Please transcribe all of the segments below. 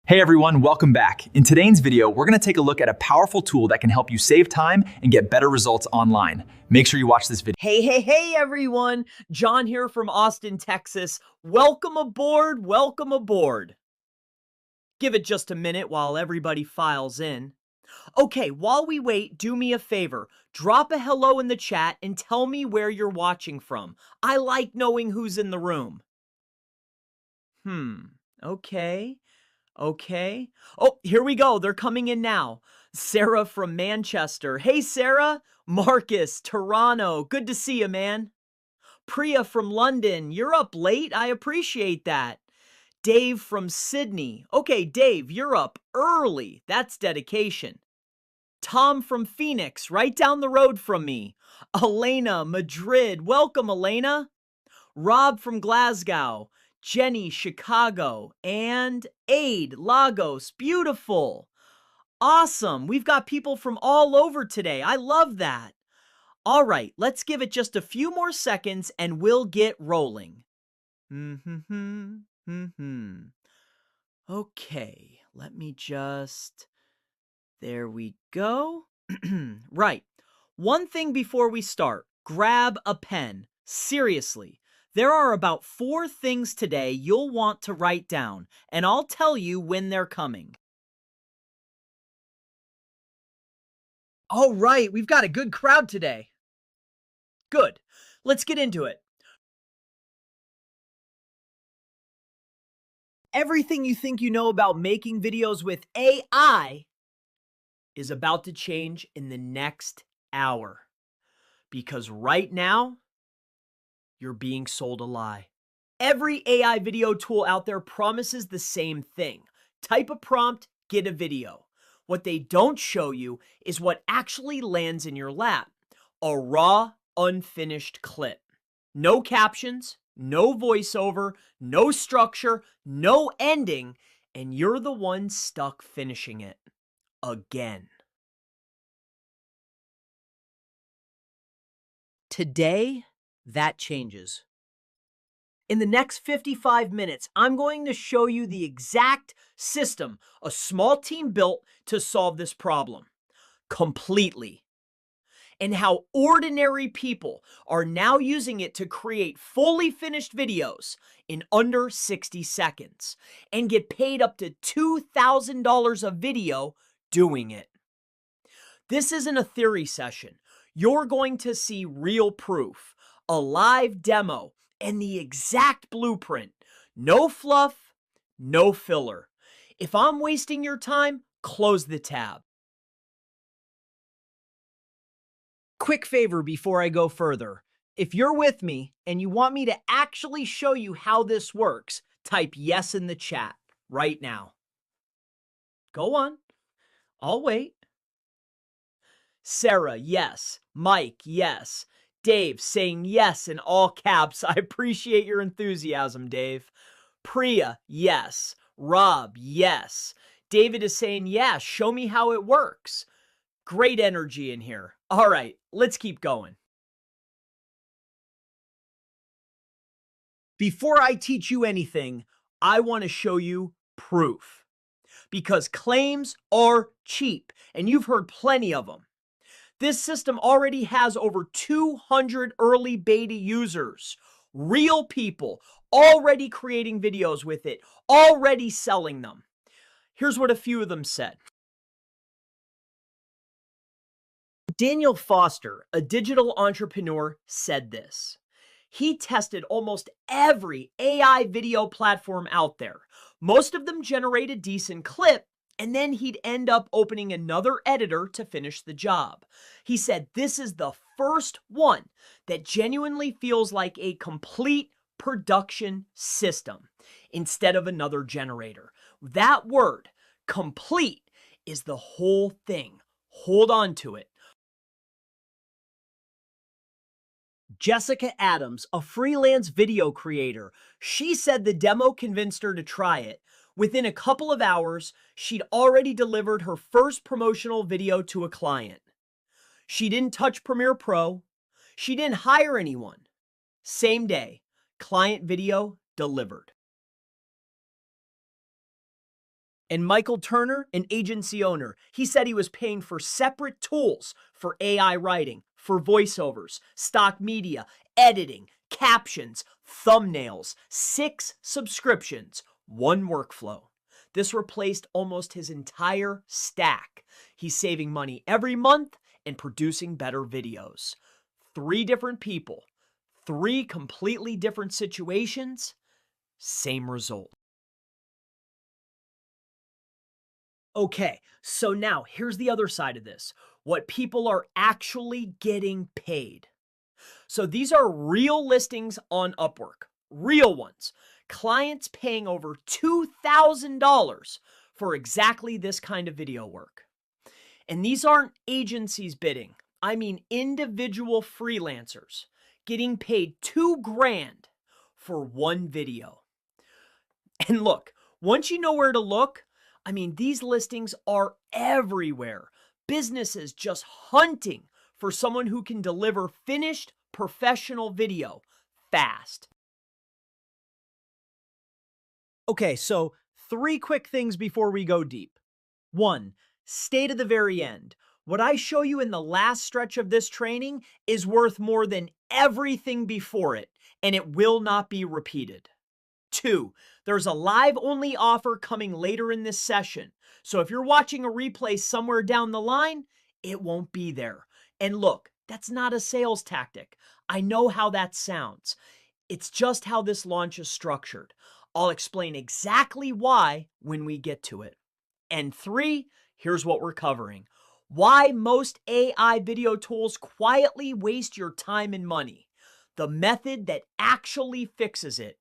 Hey everyone, welcome back. In today's video, we're gonna take a look at a powerful tool that can help you save time and get better results online. Make sure you watch this video. Hey everyone, John here from Austin, Texas. Welcome aboard, welcome aboard. Give it just a minute while everybody files in. Okay, while we wait, do me a favor. Drop a hello in the chat and tell me where you're watching from. I like knowing who's in the room. Okay. Oh, here we go. They're coming in now. Sarah from Manchester. Hey, Sarah. Marcus, Toronto. Good to see you, man. Priya from London. You're up late. I appreciate that. Dave from Sydney. Okay, Dave, you're up early. That's dedication. Tom from Phoenix, right down the road from me. Elena, Madrid. Welcome, Elena. Rob from Glasgow. Jenny, Chicago. And Aid, Lagos. Beautiful. Awesome. We've got people from all over today. I love that. All right, let's give it just a few more seconds and we'll get rolling. Okay, let me just... There we go. Right. One thing before we start, grab a pen. Seriously, there are about 4 things today you'll want to write down, and I'll tell you when they're coming. All right, we've got a good crowd today. Good. Let's get into it. Everything you think you know about making videos with AI is about to change in the next hour. Because right now, you're being sold a lie. Every AI video tool out there promises the same thing. Type a prompt, get a video. What they don't show you is what actually lands in your lap. A raw, unfinished clip. No captions, no voiceover, no structure, no ending, and you're the one stuck finishing it. Again. Today, that changes. In the next 55 minutes, I'm going to show you the exact system a small team built to solve this problem. Completely. And how ordinary people are now using it to create fully finished videos in under 60 seconds and get paid up to $2,000 a video doing it. This isn't a theory session. You're going to see real proof, a live demo, and the exact blueprint. No fluff, no filler. If I'm wasting your time, close the tab. Quick favor before I go further. If you're with me and you want me to actually show you how this works, type yes in the chat right now. Go on. I'll wait. Sarah, yes. Mike, yes. Dave saying yes in all caps. I appreciate your enthusiasm, Dave. Priya, yes. Rob, yes. David is saying, yeah, show me how it works. Great energy in here. All right, let's keep going. Before I teach you anything, I want to show you proof. Because claims are cheap, and you've heard plenty of them. This system already has over 200 early beta users, real people already creating videos with it, already selling them. Here's what a few of them said. Daniel Foster, a digital entrepreneur, said this. He tested almost every AI video platform out there. Most of them generate a decent clip, and then he'd end up opening another editor to finish the job. He said this is the first one that genuinely feels like a complete production system instead of another generator. That word, complete, is the whole thing. Hold on to it. Jessica Adams, a freelance video creator, she said the demo convinced her to try it. Within a couple of hours, she'd already delivered her first promotional video to a client. She didn't touch Premiere Pro. She didn't hire anyone. Same day, client video delivered. And Michael Turner, an agency owner, he said he was paying for separate tools for AI writing, for voiceovers, stock media, editing, captions, thumbnails, 6 subscriptions, 1 workflow. This replaced almost his entire stack. He's saving money every month and producing better videos. 3 different people, 3 completely different situations, same result. Okay, so now here's the other side of this. What people are actually getting paid. So these are real listings on Upwork, real ones. Clients paying over $2,000 for exactly this kind of video work. And these aren't agencies bidding. I mean individual freelancers getting paid $2,000 for 1 video. And look, once you know where to look, I mean, these listings are everywhere. Businesses just hunting for someone who can deliver finished professional video fast. Okay, so 3 quick things before we go deep. 1, stay to the very end. What I show you in the last stretch of this training is worth more than everything before it, and it will not be repeated. 2, there's a live-only offer coming later in this session. So if you're watching a replay somewhere down the line, it won't be there. And look, that's not a sales tactic. I know how that sounds. It's just how this launch is structured. I'll explain exactly why when we get to it. And 3, here's what we're covering. Why most AI video tools quietly waste your time and money. The method that actually fixes it.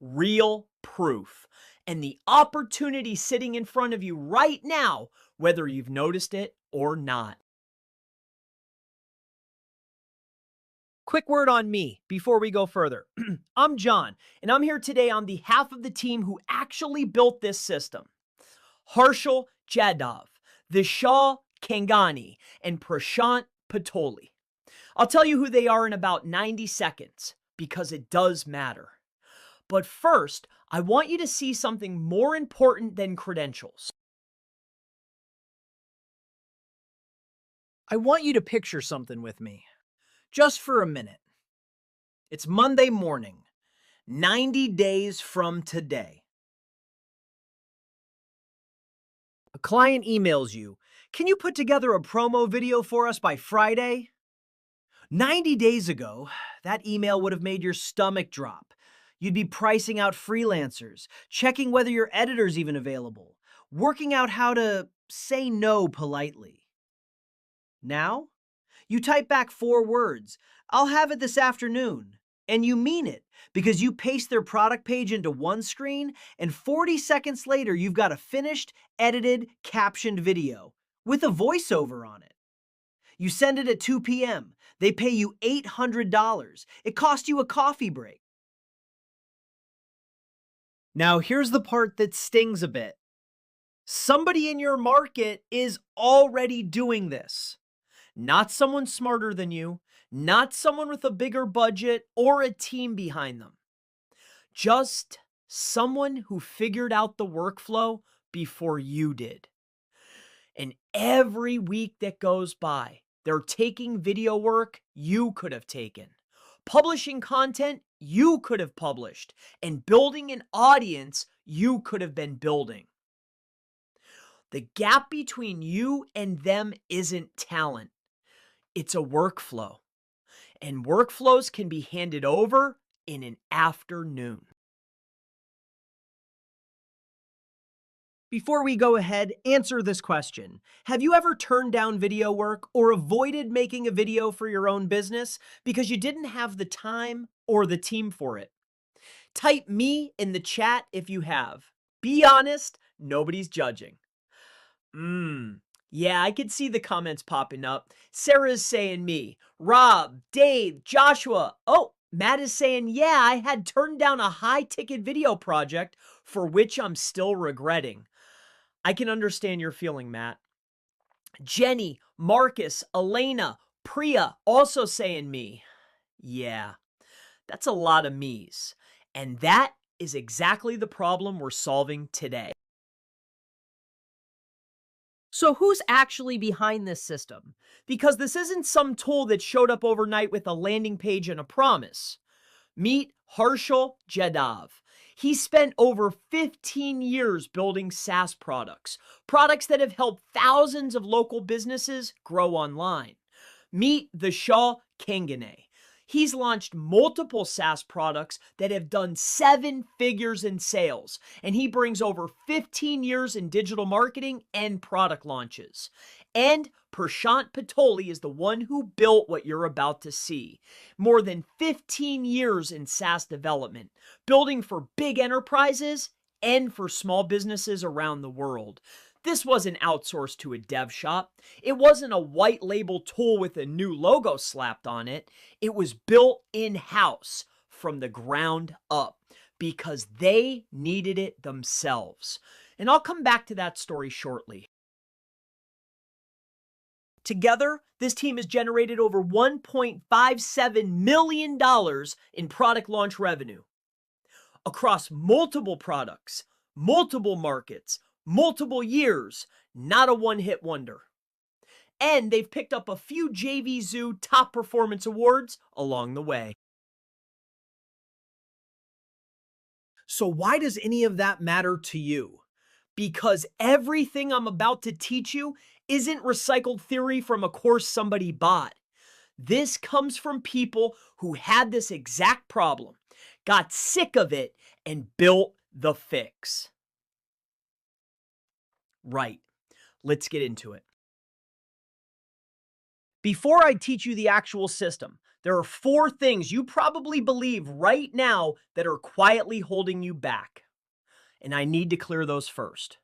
Real proof. And the opportunity sitting in front of you right now, whether you've noticed it or not. Quick word on me before we go further. I'm John, and I'm here today on behalf of the team who actually built this system. Harshal Jadhav, Vishal Kangani, and Prashant Patoli. I'll tell you who they are in about 90 seconds, because it does matter. But first, I want you to see something more important than credentials. I want you to picture something with me, just for a minute. It's Monday morning, 90 days from today. A client emails you, "Can you put together a promo video for us by Friday?" 90 days ago, that email would have made your stomach drop. You'd be pricing out freelancers, checking whether your editor's even available, working out how to say no politely. Now, you type back 4 words, "I'll have it this afternoon," and you mean it because you paste their product page into one screen, and 40 seconds later, you've got a finished, edited, captioned video with a voiceover on it. You send it at 2 p.m. They pay you $800. It cost you a coffee break. Now, here's the part that stings a bit. Somebody in your market is already doing this. Not someone smarter than you, not someone with a bigger budget or a team behind them. Just someone who figured out the workflow before you did. And every week that goes by, they're taking video work you could have taken, publishing content you could have published, and building an audience you could have been building. The gap between you and them isn't talent. It's a workflow. And workflows can be handed over in an afternoon. Before we go ahead, answer this question. Have you ever turned down video work or avoided making a video for your own business because you didn't have the time or the team for it? Type me in the chat if you have. Be honest, nobody's judging. Yeah, I could see the comments popping up. Sarah's saying me. Rob, Dave, Joshua. Oh, Matt is saying, yeah, I had turned down a high-ticket video project for which I'm still regretting. I can understand your feeling, Matt. Jenny, Marcus, Elena, Priya also saying me. Yeah, that's a lot of me's. And that is exactly the problem we're solving today. So who's actually behind this system? Because this isn't some tool that showed up overnight with a landing page and a promise. Meet Harshal Jadhav. He spent over 15 years building SaaS products that have helped thousands of local businesses grow online. Meet Vishal Kangane. He's launched multiple SaaS products that have done 7 figures in sales, and he brings over 15 years in digital marketing and product launches. And Prashant Patoli is the one who built what you're about to see. More than 15 years in SaaS development, building for big enterprises and for small businesses around the world. This wasn't outsourced to a dev shop. It wasn't a white label tool with a new logo slapped on it. It was built in-house from the ground up because they needed it themselves. And I'll come back to that story shortly. Together, this team has generated over $1.57 million in product launch revenue across multiple products, multiple markets, multiple years, not a one-hit wonder. And they've picked up a few JV Zoo top performance awards along the way. So why does any of that matter to you? Because everything I'm about to teach you isn't recycled theory from a course somebody bought. This comes from people who had this exact problem, got sick of it, and built the fix. Right, let's get into it. Before I teach you the actual system, there are 4 things you probably believe right now that are quietly holding you back. And I need to clear those first.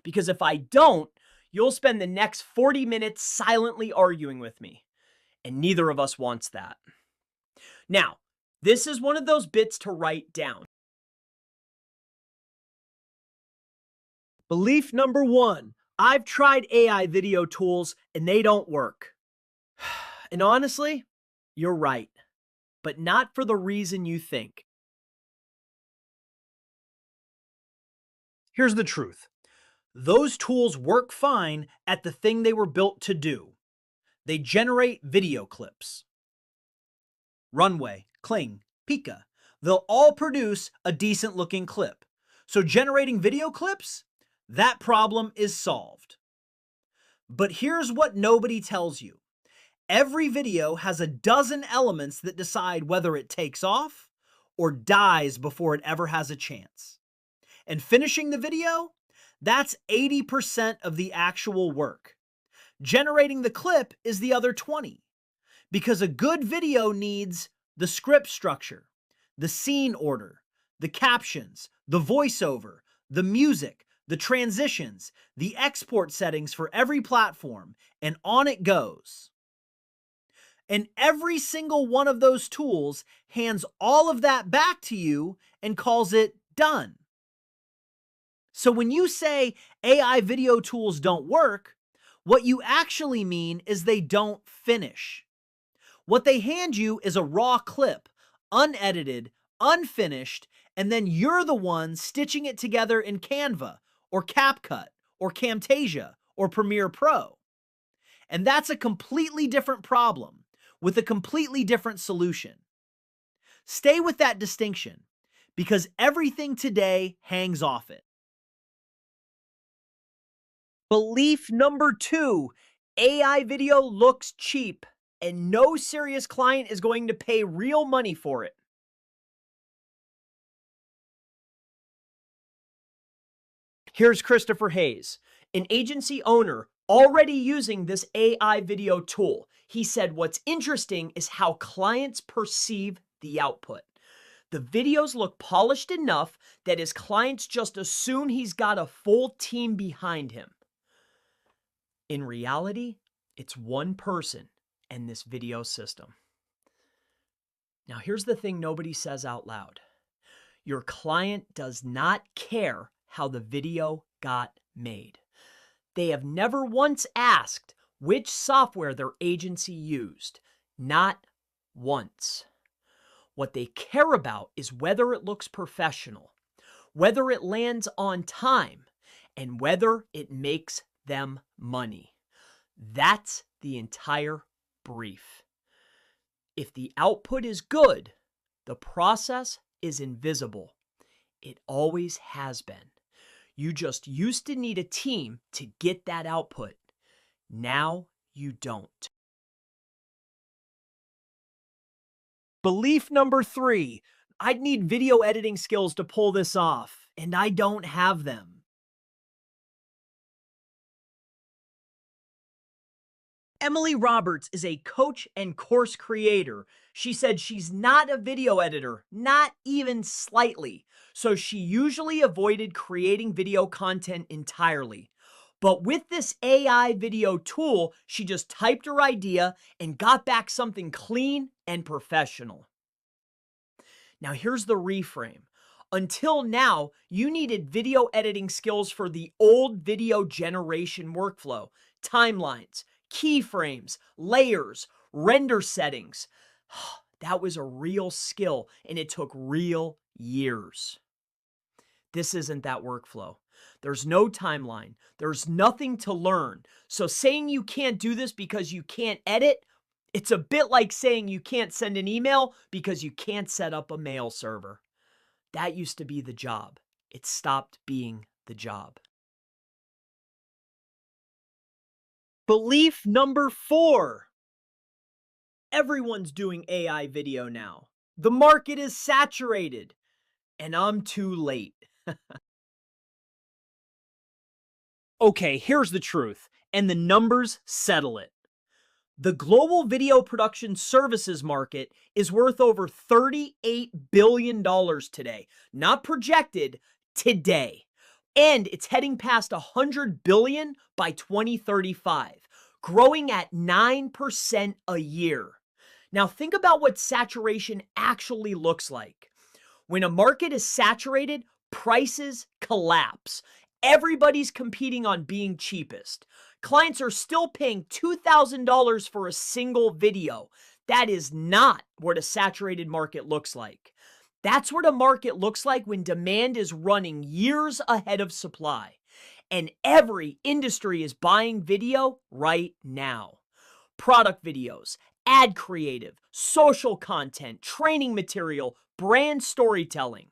Because if I don't, you'll spend the next 40 minutes silently arguing with me. And neither of us wants that. Now, this is one of those bits to write down. Belief number 1, I've tried AI video tools and they don't work. And honestly, you're right, but not for the reason you think. Here's the truth. Those tools work fine at the thing they were built to do. They generate video clips. Runway, Kling, Pika, they'll all produce a decent looking clip. So generating video clips? That problem is solved. But here's what nobody tells you. Every video has a dozen elements that decide whether it takes off or dies before it ever has a chance. And finishing the video, that's 80% of the actual work. Generating the clip is the other 20. Because a good video needs the script structure, the scene order, the captions, the voiceover, the music, the transitions, the export settings for every platform, and on it goes. And every single one of those tools hands all of that back to you and calls it done. So when you say AI video tools don't work, what you actually mean is they don't finish. What they hand you is a raw clip, unedited, unfinished, and then you're the one stitching it together in Canva, or CapCut, or Camtasia, or Premiere Pro. And that's a completely different problem, with a completely different solution. Stay with that distinction, because everything today hangs off it. Belief number 2, AI video looks cheap, and no serious client is going to pay real money for it. Here's Christopher Hayes, an agency owner already using this AI video tool. He said what's interesting is how clients perceive the output. The videos look polished enough that his clients just assume he's got a full team behind him. In reality, it's one person and this video system. Now here's the thing nobody says out loud. Your client does not care how the video got made. They have never once asked which software their agency used. Not once. What they care about is whether it looks professional, whether it lands on time, and whether it makes them money. That's the entire brief. If the output is good, the process is invisible. It always has been. You just used to need a team to get that output. Now you don't. Belief number 3. I'd need video editing skills to pull this off, and I don't have them. Emily Roberts is a coach and course creator. She said she's not a video editor, not even slightly, so she usually avoided creating video content entirely. But with this AI video tool, she just typed her idea and got back something clean and professional. Now here's the reframe. Until now, you needed video editing skills for the old video generation workflow, timelines, keyframes, layers, render settings. That was a real skill, and it took real years. This isn't that workflow. There's no timeline. There's nothing to learn. So saying you can't do this because you can't edit, it's a bit like saying you can't send an email because you can't set up a mail server. That used to be the job. It stopped being the job. Belief number 4. Everyone's doing AI video now. The market is saturated, and I'm too late. Okay, here's the truth, and the numbers settle it. The global video production services market is worth over $38 billion today, not projected, today. And it's heading past $100 billion by 2035, growing at 9% a year. Now think about what saturation actually looks like. When a market is saturated, prices collapse. Everybody's competing on being cheapest. Clients are still paying $2,000 for a single video. That is not what a saturated market looks like. That's what a market looks like when demand is running years ahead of supply. And every industry is buying video right now. Product videos, ad creative, social content, training material, brand storytelling.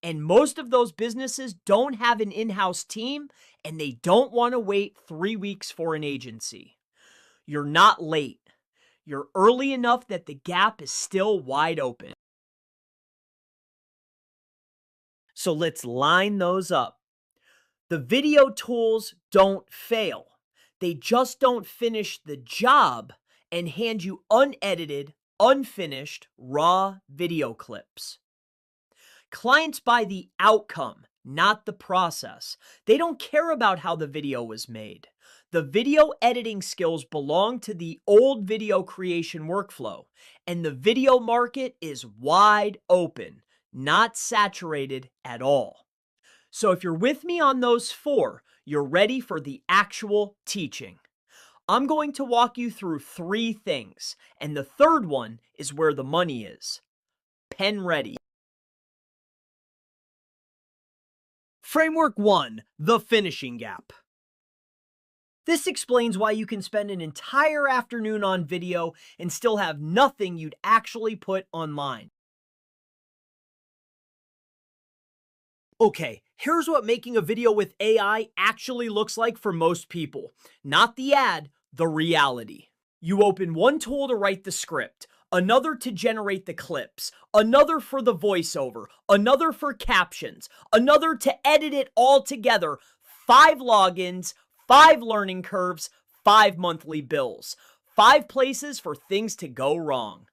And most of those businesses don't have an in-house team, and they don't want to wait 3 weeks for an agency. You're not late. You're early enough that the gap is still wide open. So let's line those up. The video tools don't fail. They just don't finish the job and hand you unedited, unfinished, raw video clips. Clients buy the outcome, not the process. They don't care about how the video was made. The video editing skills belong to the old video creation workflow, and the video market is wide open, not saturated at all. So if you're with me on those 4, you're ready for the actual teaching. I'm going to walk you through 3 things, and the third one is where the money is. Pen ready. Framework 1, the finishing gap. This explains why you can spend an entire afternoon on video and still have nothing you'd actually put online. Okay, here's what making a video with AI actually looks like for most people. Not the ad, the reality. You open one tool to write the script, another to generate the clips, another for the voiceover, another for captions, another to edit it all together. 5 logins, 5 learning curves, 5 monthly bills, 5 places for things to go wrong.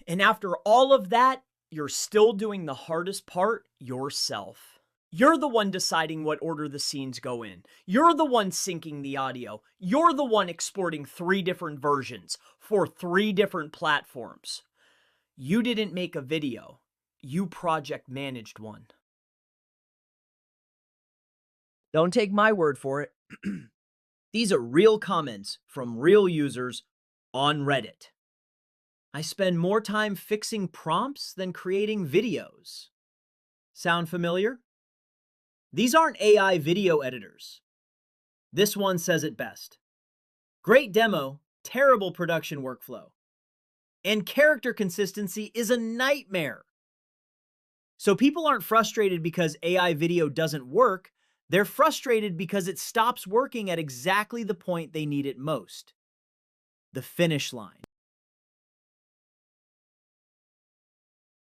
And after all of that, you're still doing the hardest part yourself. You're the one deciding what order the scenes go in. You're the one syncing the audio. You're the one exporting 3 different versions for 3 different platforms. You didn't make a video. You project managed one. Don't take my word for it. These are real comments from real users on Reddit. I spend more time fixing prompts than creating videos. Sound familiar? These aren't AI video editors. This one says it best. Great demo, terrible production workflow. And character consistency is a nightmare. So people aren't frustrated because AI video doesn't work. They're frustrated because it stops working at exactly the point they need it most. The finish line.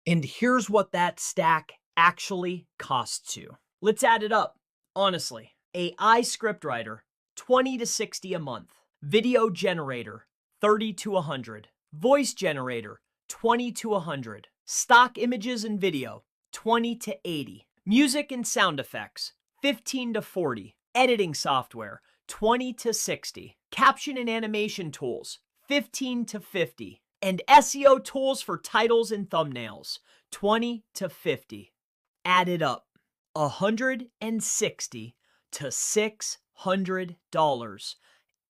And here's what that stack actually costs you. Let's add it up. Honestly, AI scriptwriter, 20 to 60 a month. Video generator, 30 to 100. Voice generator, 20 to 100. Stock images and video, 20 to 80. Music and sound effects, 15 to 40. Editing software, 20 to 60. Caption and animation tools, 15 to 50. And SEO tools for titles and thumbnails, 20 to 50. Add it up, $160 to $600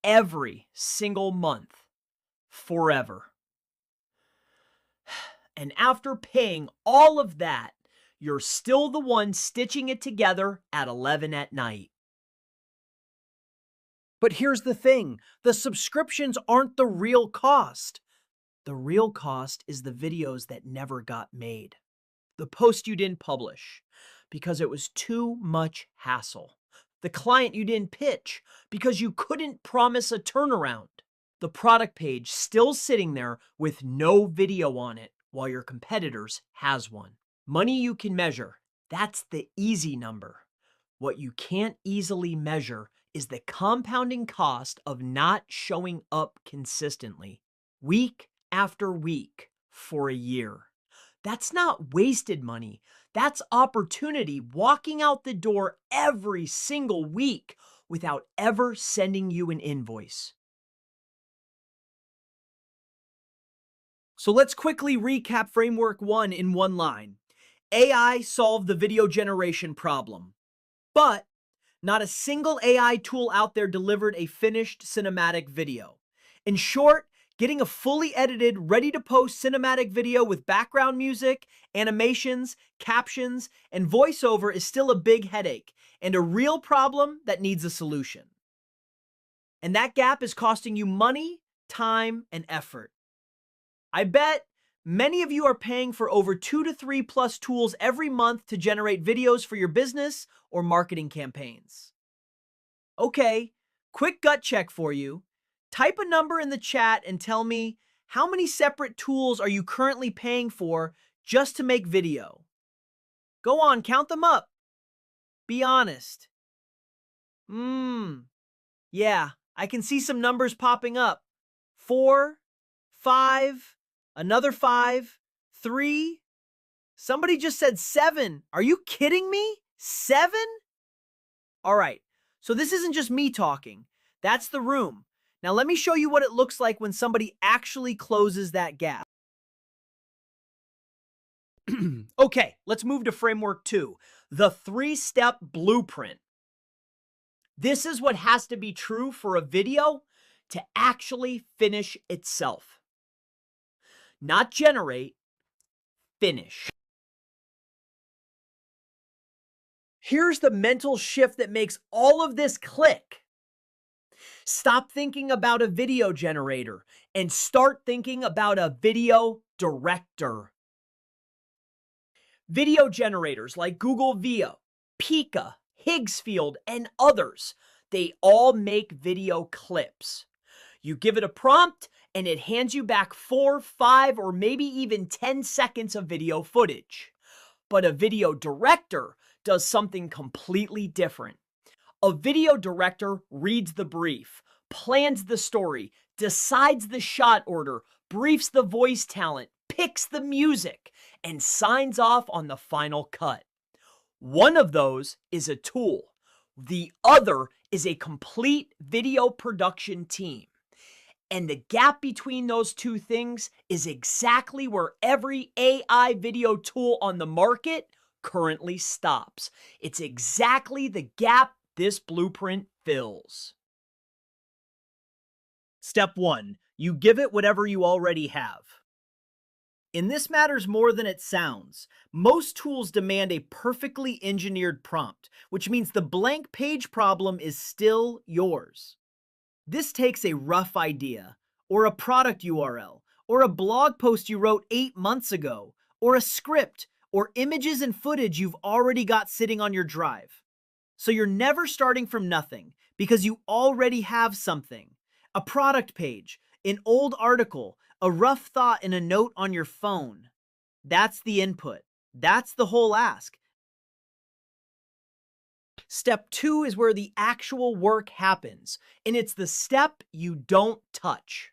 every single month, forever. And after paying all of that, you're still the one stitching it together at 11 at night. But here's the thing, the subscriptions aren't the real cost. The real cost is the videos that never got made. The post you didn't publish because it was too much hassle. The client you didn't pitch because you couldn't promise a turnaround. The product page still sitting there with no video on it while your competitors has one. Money you can measure, that's the easy number. What you can't easily measure is the compounding cost of not showing up consistently, week after week, for a year. That's not wasted money. That's opportunity walking out the door every single week without ever sending you an invoice. So let's quickly recap Framework 1 in one line. AI solved the video generation problem, but not a single AI tool out there delivered a finished cinematic video. In short, getting a fully edited, ready-to-post cinematic video with background music, animations, captions, and voiceover is still a big headache and a real problem that needs a solution. And that gap is costing you money, time, and effort. I bet many of you are paying for over 2 to 3 plus tools every month to generate videos for your business or marketing campaigns. Okay, quick gut check for you. Type a number in the chat and tell me how many separate tools are you currently paying for just to make video. Go on, count them up. Be honest. Yeah, I can see some numbers popping up. 4, 5, another 5, 3. Somebody just said 7. Are you kidding me? 7? All right, so this isn't just me talking. That's the room. Now let me show you what it looks like when somebody actually closes that gap. Okay, let's move to Framework 2, the 3-step blueprint. This is what has to be true for a video to actually finish itself. Not generate, finish. Here's the mental shift that makes all of this click. Stop thinking about a video generator and start thinking about a video director. Video generators like Google Veo, Pika, Higgsfield, and others, they all make video clips. You give it a prompt and it hands you back 4, 5, or maybe even 10 seconds of video footage. But a video director does something completely different. A video director reads the brief, plans the story, decides the shot order, briefs the voice talent, picks the music, and signs off on the final cut. One of those is a tool. The other is a complete video production team. And the gap between those two things is exactly where every AI video tool on the market currently stops. It's exactly the gap this blueprint fills. Step 1. You give it whatever you already have. And this matters more than it sounds. Most tools demand a perfectly engineered prompt, which means the blank page problem is still yours. This takes a rough idea, or a product URL, or a blog post you wrote 8 months ago, or a script, or images and footage you've already got sitting on your drive. So you're never starting from nothing because you already have something. A product page, an old article, a rough thought in a note on your phone. That's the input. That's the whole ask. Step 2 is where the actual work happens, and it's the step you don't touch.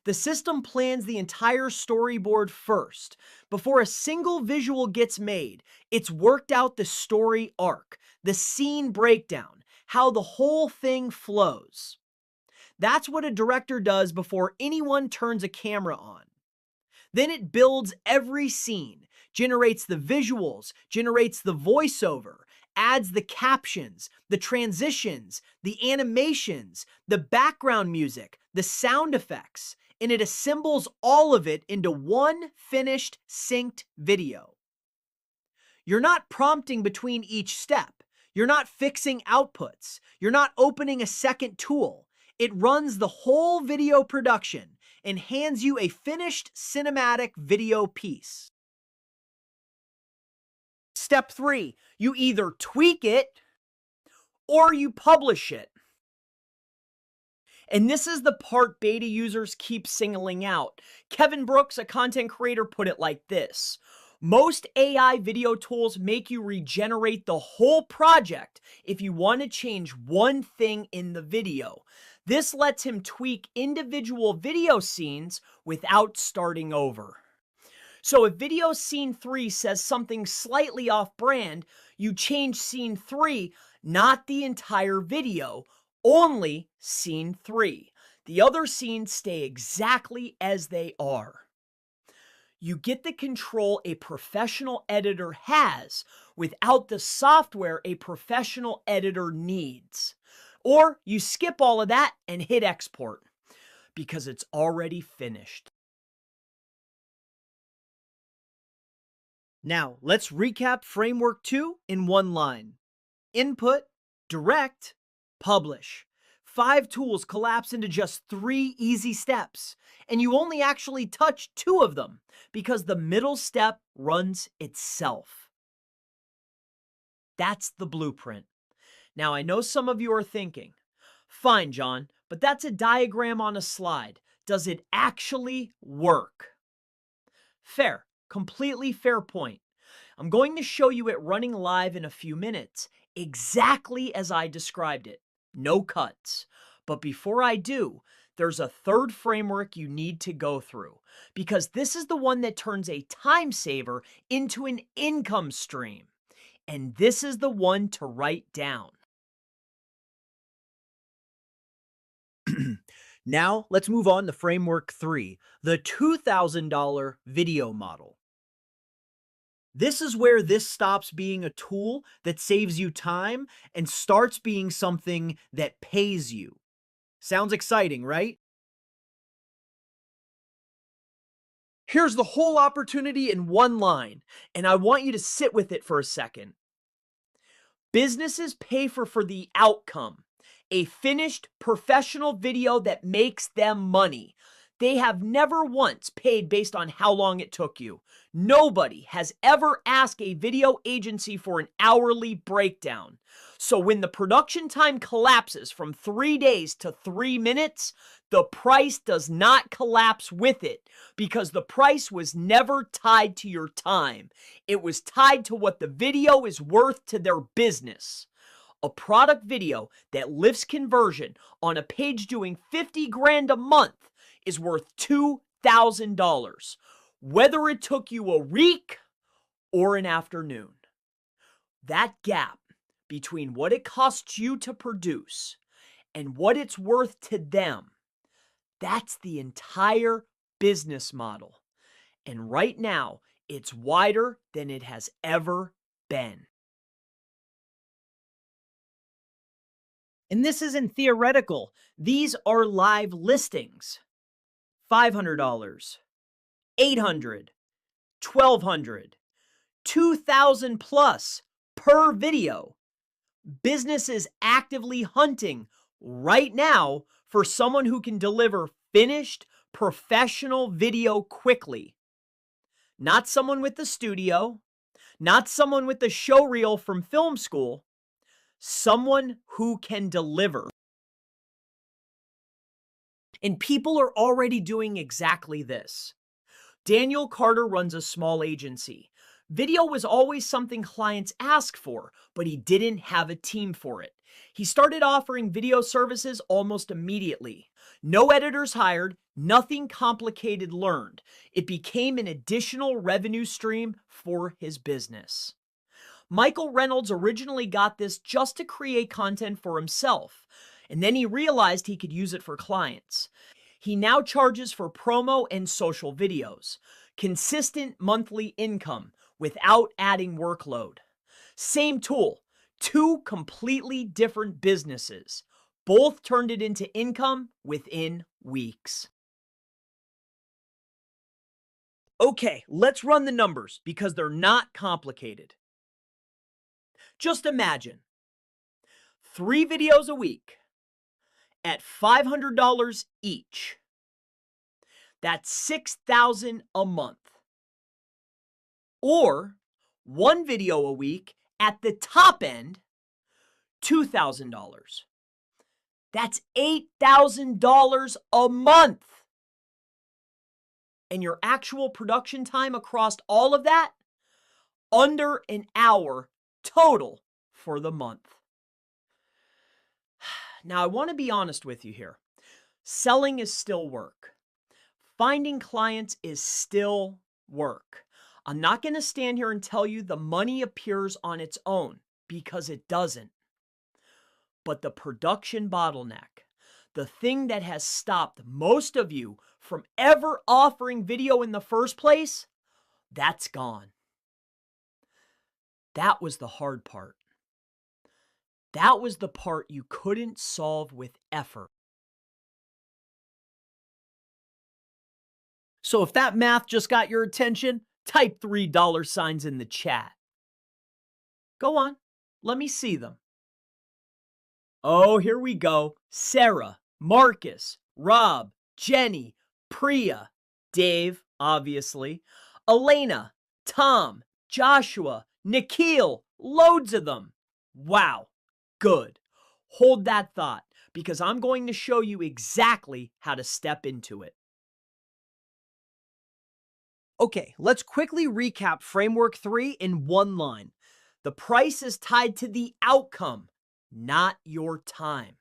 The system plans the entire storyboard first. Before a single visual gets made, it's worked out the story arc, the scene breakdown, how the whole thing flows. That's what a director does before anyone turns a camera on. Then it builds every scene, generates the visuals, generates the voiceover, adds the captions, the transitions, the animations, the background music, the sound effects, and it assembles all of it into one finished, synced video. You're not prompting between each step. You're not fixing outputs. You're not opening a second tool. It runs the whole video production and hands you a finished cinematic video piece. Step 3, you either tweak it or you publish it. And this is the part beta users keep singling out. Kevin Brooks, a content creator, put it like this: most AI video tools make you regenerate the whole project if you want to change one thing in the video. This lets him tweak individual video scenes without starting over. So if video scene 3 says something slightly off brand, you change scene 3, not the entire video, only scene 3. The other scenes stay exactly as they are. You get the control a professional editor has without the software a professional editor needs. Or you skip all of that and hit export because it's already finished. Now, let's recap Framework 2 in one line. Input, direct, publish. 5 tools collapse into just 3 easy steps, and you only actually touch 2 of them because the middle step runs itself. That's the blueprint. Now, I know some of you are thinking, fine, John, but that's a diagram on a slide. Does it actually work? Fair. Completely fair point. I'm going to show you it running live in a few minutes, exactly as I described it. No cuts. But before I do, there's a third framework you need to go through, because this is the one that turns a time saver into an income stream. And this is the one to write down. Now, let's move on to Framework 3, the $2,000 video model. This is where this stops being a tool that saves you time and starts being something that pays you. Sounds exciting, right? Here's the whole opportunity in one line, and I want you to sit with it for a second. Businesses pay for the outcome, a finished professional video that makes them money. They have never once paid based on how long it took you. Nobody has ever asked a video agency for an hourly breakdown. So when the production time collapses from 3 days to 3 minutes, the price does not collapse with it because the price was never tied to your time. It was tied to what the video is worth to their business. A product video that lifts conversion on a page doing 50 grand a month is worth $2,000, whether it took you a week or an afternoon. That gap between what it costs you to produce and what it's worth to them, that's the entire business model. And right now, it's wider than it has ever been. And this isn't theoretical. These are live listings. $500, 800, 1,200, 2,000 plus per video. Businesses actively hunting right now for someone who can deliver finished, professional video quickly. Not someone with the studio, not someone with the show reel from film school, someone who can deliver. And people are already doing exactly this. Daniel Carter runs a small agency. Video was always something clients asked for, but he didn't have a team for it. He started offering video services almost immediately. No editors hired, nothing complicated learned. It became an additional revenue stream for his business. Michael Reynolds originally got this just to create content for himself, and then he realized he could use it for clients. He now charges for promo and social videos. Consistent monthly income without adding workload. Same tool, two completely different businesses. Both turned it into income within weeks. Okay, let's run the numbers because they're not complicated. Just imagine 3 videos a week at $500 each. That's $6,000 a month. Or 1 video a week at the top end, $2,000. That's $8,000 a month. And your actual production time across all of that, under an hour total for the month. Now, I want to be honest with you here. Selling is still work. Finding clients is still work. I'm not going to stand here and tell you the money appears on its own, because it doesn't. But the production bottleneck, the thing that has stopped most of you from ever offering video in the first place, that's gone. That was the hard part. That was the part you couldn't solve with effort. So if that math just got your attention, type $3 in the chat. Go on, let me see them. Oh, here we go. Sarah, Marcus, Rob, Jenny, Priya, Dave, obviously, Elena, Tom, Joshua, Nikhil, loads of them. Wow, good. Hold that thought, because I'm going to show you exactly how to step into it. Okay, let's quickly recap Framework 3 in one line. The price is tied to the outcome, not your time.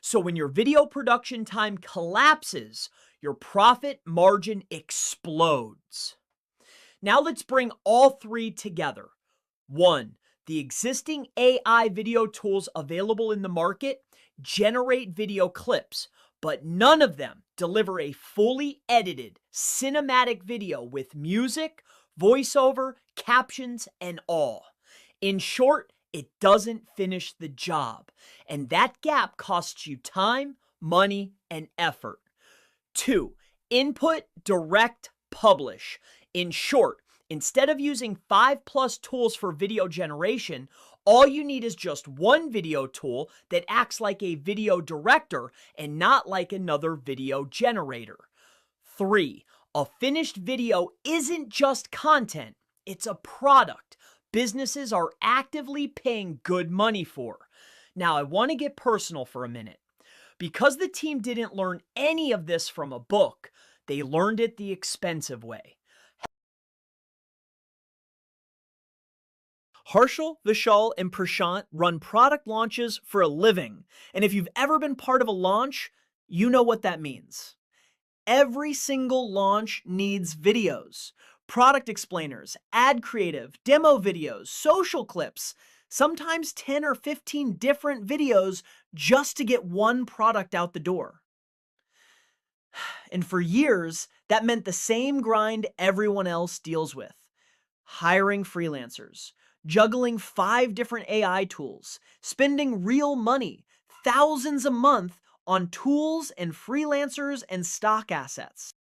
So when your video production time collapses, your profit margin explodes. Now let's bring all 3 together. 1. The existing AI video tools available in the market generate video clips, but none of them deliver a fully edited cinematic video with music, voiceover, captions, and all. In short, it doesn't finish the job, and that gap costs you time, money, and effort. 2. Input, direct, publish. In short, instead of using 5+ tools for video generation, all you need is just one video tool that acts like a video director and not like another video generator. 3. A finished video isn't just content, it's a product businesses are actively paying good money for. Now, I want to get personal for a minute. Because the team didn't learn any of this from a book, they learned it the expensive way. Harshal, Vishal, and Prashant run product launches for a living. And if you've ever been part of a launch, you know what that means. Every single launch needs videos, product explainers, ad creative, demo videos, social clips, sometimes 10 or 15 different videos just to get one product out the door. And for years, that meant the same grind everyone else deals with. Hiring freelancers, juggling 5 different AI tools, spending real money, thousands a month on tools and freelancers and stock assets.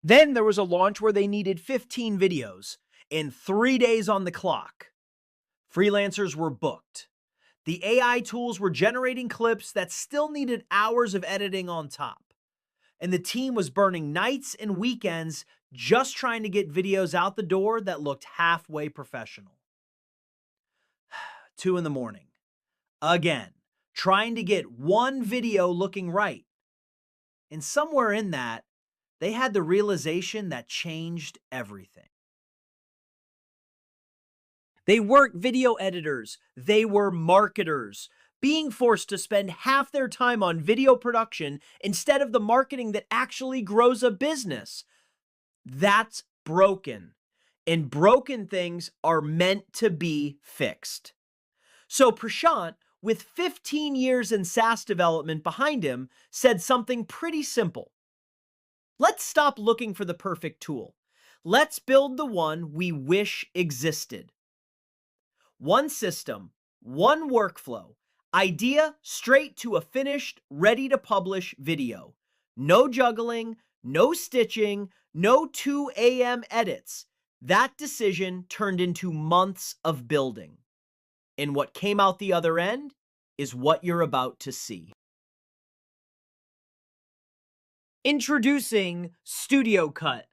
Then there was a launch where they needed 15 videos and 3 days on the clock. Freelancers were booked. The AI tools were generating clips that still needed hours of editing on top. And the team was burning nights and weekends just trying to get videos out the door that looked halfway professional. 2 in the morning. Again, trying to get one video looking right. And somewhere in that, they had the realization that changed everything. They weren't video editors, they were marketers, being forced to spend half their time on video production instead of the marketing that actually grows a business. That's broken. And broken things are meant to be fixed. So Prashant, with 15 years in SaaS development behind him, said something pretty simple. Let's stop looking for the perfect tool. Let's build the one we wish existed. One system, one workflow, idea straight to a finished, ready to publish video. No juggling, no stitching, no 2 a.m. edits. That decision turned into months of building. And what came out the other end is what you're about to see. Introducing StudioCut,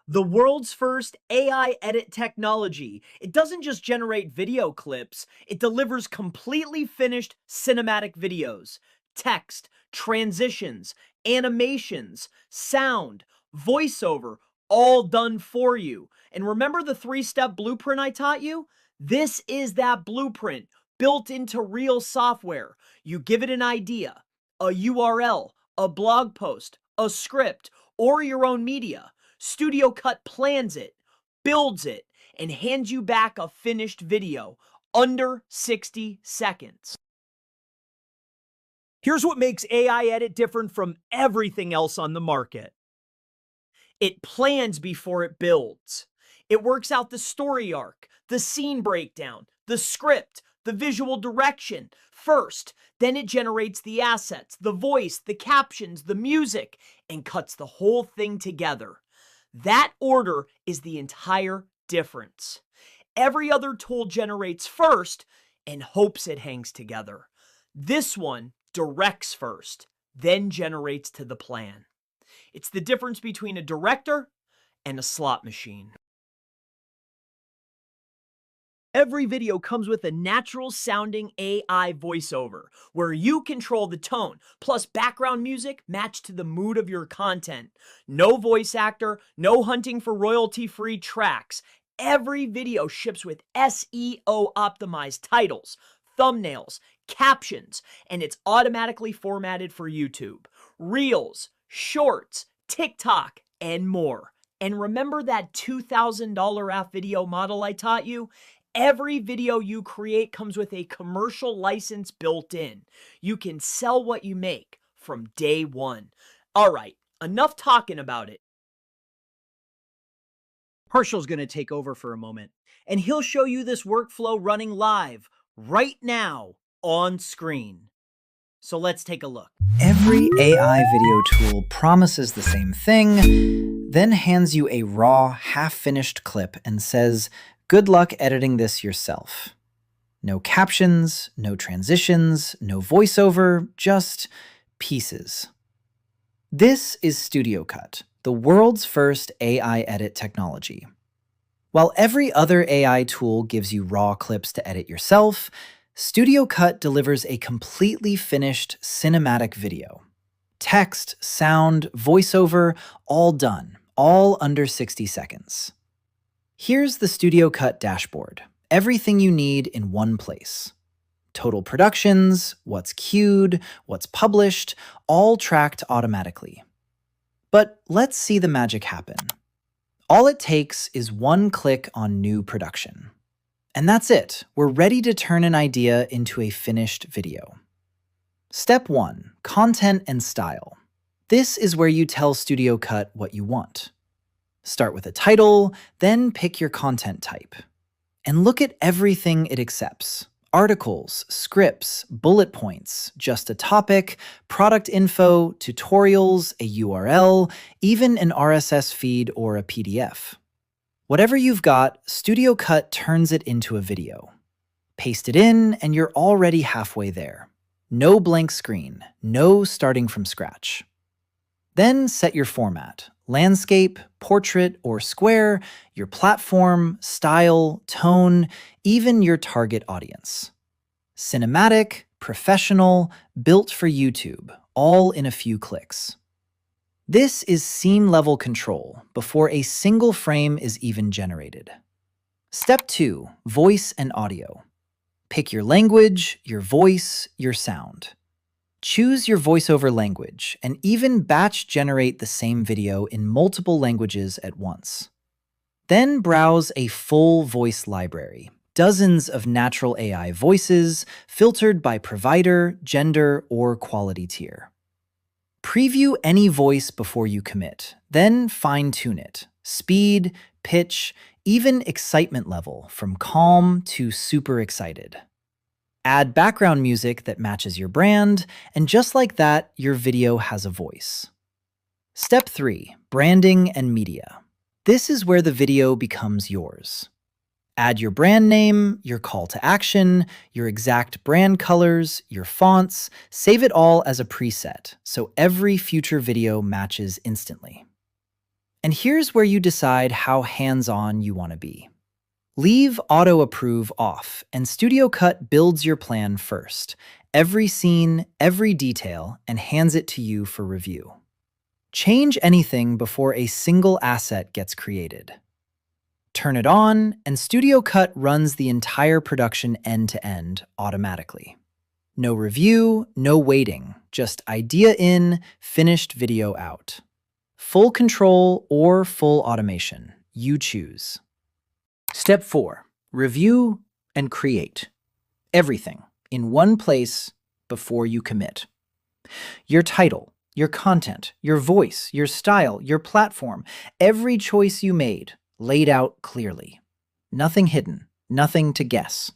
the world's first AI edit technology. It doesn't just generate video clips, it delivers completely finished cinematic videos, text, transitions, animations, sound, voiceover, all done for you. And remember the 3-step blueprint I taught you? This is that blueprint built into real software. You give it an idea, a URL, a blog post, a script, or your own media. StudioCut plans it, builds it, and hands you back a finished video under 60 seconds. Here's what makes AI Edit different from everything else on the market. It plans before it builds. It works out the story arc, the scene breakdown, the script, the visual direction first. Then it generates the assets, the voice, the captions, the music, and cuts the whole thing together. That order is the entire difference. Every other tool generates first and hopes it hangs together. This one directs first, then generates to the plan. It's the difference between a director and a slot machine. Every video comes with a natural sounding AI voiceover where you control the tone, plus background music matched to the mood of your content. No voice actor, no hunting for royalty-free tracks. Every video ships with SEO optimized titles, thumbnails, captions, and it's automatically formatted for YouTube, Reels, Shorts, TikTok, and more. And remember that $2,000 app video model I taught you? Every video you create comes with a commercial license built in. You can sell what you make from day one. All right, enough talking about it. Harshal's going to take over for a moment, and he'll show you this workflow running live right now on screen. So let's take a look. Every AI video tool promises the same thing, then hands you a raw, half-finished clip and says, "Good luck editing this yourself." No captions, no transitions, no voiceover, just pieces. This is StudioCut, the world's first AI edit technology. While every other AI tool gives you raw clips to edit yourself, StudioCut delivers a completely finished cinematic video. Text, sound, voiceover, all done, all under 60 seconds. Here's the StudioCut dashboard. Everything you need in one place. Total productions, what's queued, what's published, all tracked automatically. But let's see the magic happen. All it takes is one click on New Production. And that's it. We're ready to turn an idea into a finished video. Step 1. Content and style. This is where you tell StudioCut what you want. Start with a title, then pick your content type. And look at everything it accepts. articles, scripts, bullet points, just a topic, product info, tutorials, a URL, even an RSS feed or a PDF. Whatever you've got, StudioCut turns it into a video. Paste it in, and you're already halfway there. No blank screen, no starting from scratch. Then set your format: landscape, portrait, or square, your platform, style, tone, even your target audience. Cinematic, professional, built for YouTube, all in a few clicks. This is scene-level control before a single frame is even generated. Step 2, voice and audio. Pick your language, your voice, your sound. Choose your voiceover language and even batch generate the same video in multiple languages at once. Then browse a full voice library, dozens of natural AI voices filtered by provider, gender, or quality tier. Preview any voice before you commit, then fine-tune it. Speed, pitch, even excitement level from calm to super excited. Add background music that matches your brand, and just like that, your video has a voice. Step 3, branding and media. This is where the video becomes yours. Add your brand name, your call to action, your exact brand colors, your fonts, save it all as a preset, so every future video matches instantly. And here's where you decide how hands-on you want to be. Leave Auto Approve off, and StudioCut builds your plan first, every scene, every detail, and hands it to you for review. Change anything before a single asset gets created. Turn it on, and StudioCut runs the entire production end-to-end automatically. No review, no waiting, just idea in, finished video out. Full control or full automation, you choose. Step 4, review and create. Everything in one place before you commit. Your title, your content, your voice, your style, your platform, every choice you made, laid out clearly. Nothing hidden, nothing to guess.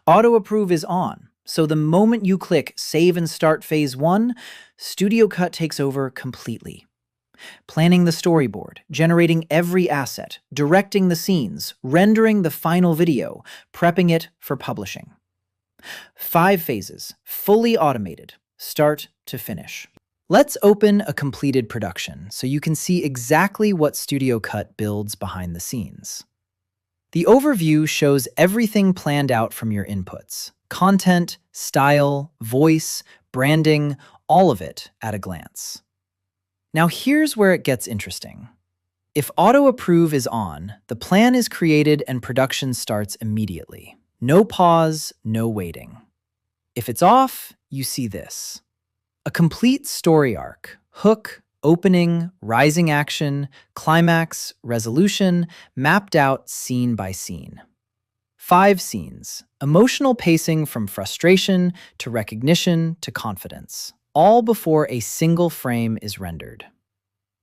Auto Approve is on, so the moment you click Save and Start Phase 1, StudioCut takes over completely. Planning the storyboard, generating every asset, directing the scenes, rendering the final video, prepping it for publishing. 5 phases, fully automated, start to finish. Let's open a completed production so you can see exactly what StudioCut builds behind the scenes. The overview shows everything planned out from your inputs: content, style, voice, branding, all of it at a glance. Now here's where it gets interesting. If Auto Approve is on, the plan is created and production starts immediately. No pause, no waiting. If it's off, you see this. A complete story arc, hook, opening, rising action, climax, resolution, mapped out scene by scene. 5 scenes, emotional pacing from frustration to recognition to confidence, all before a single frame is rendered.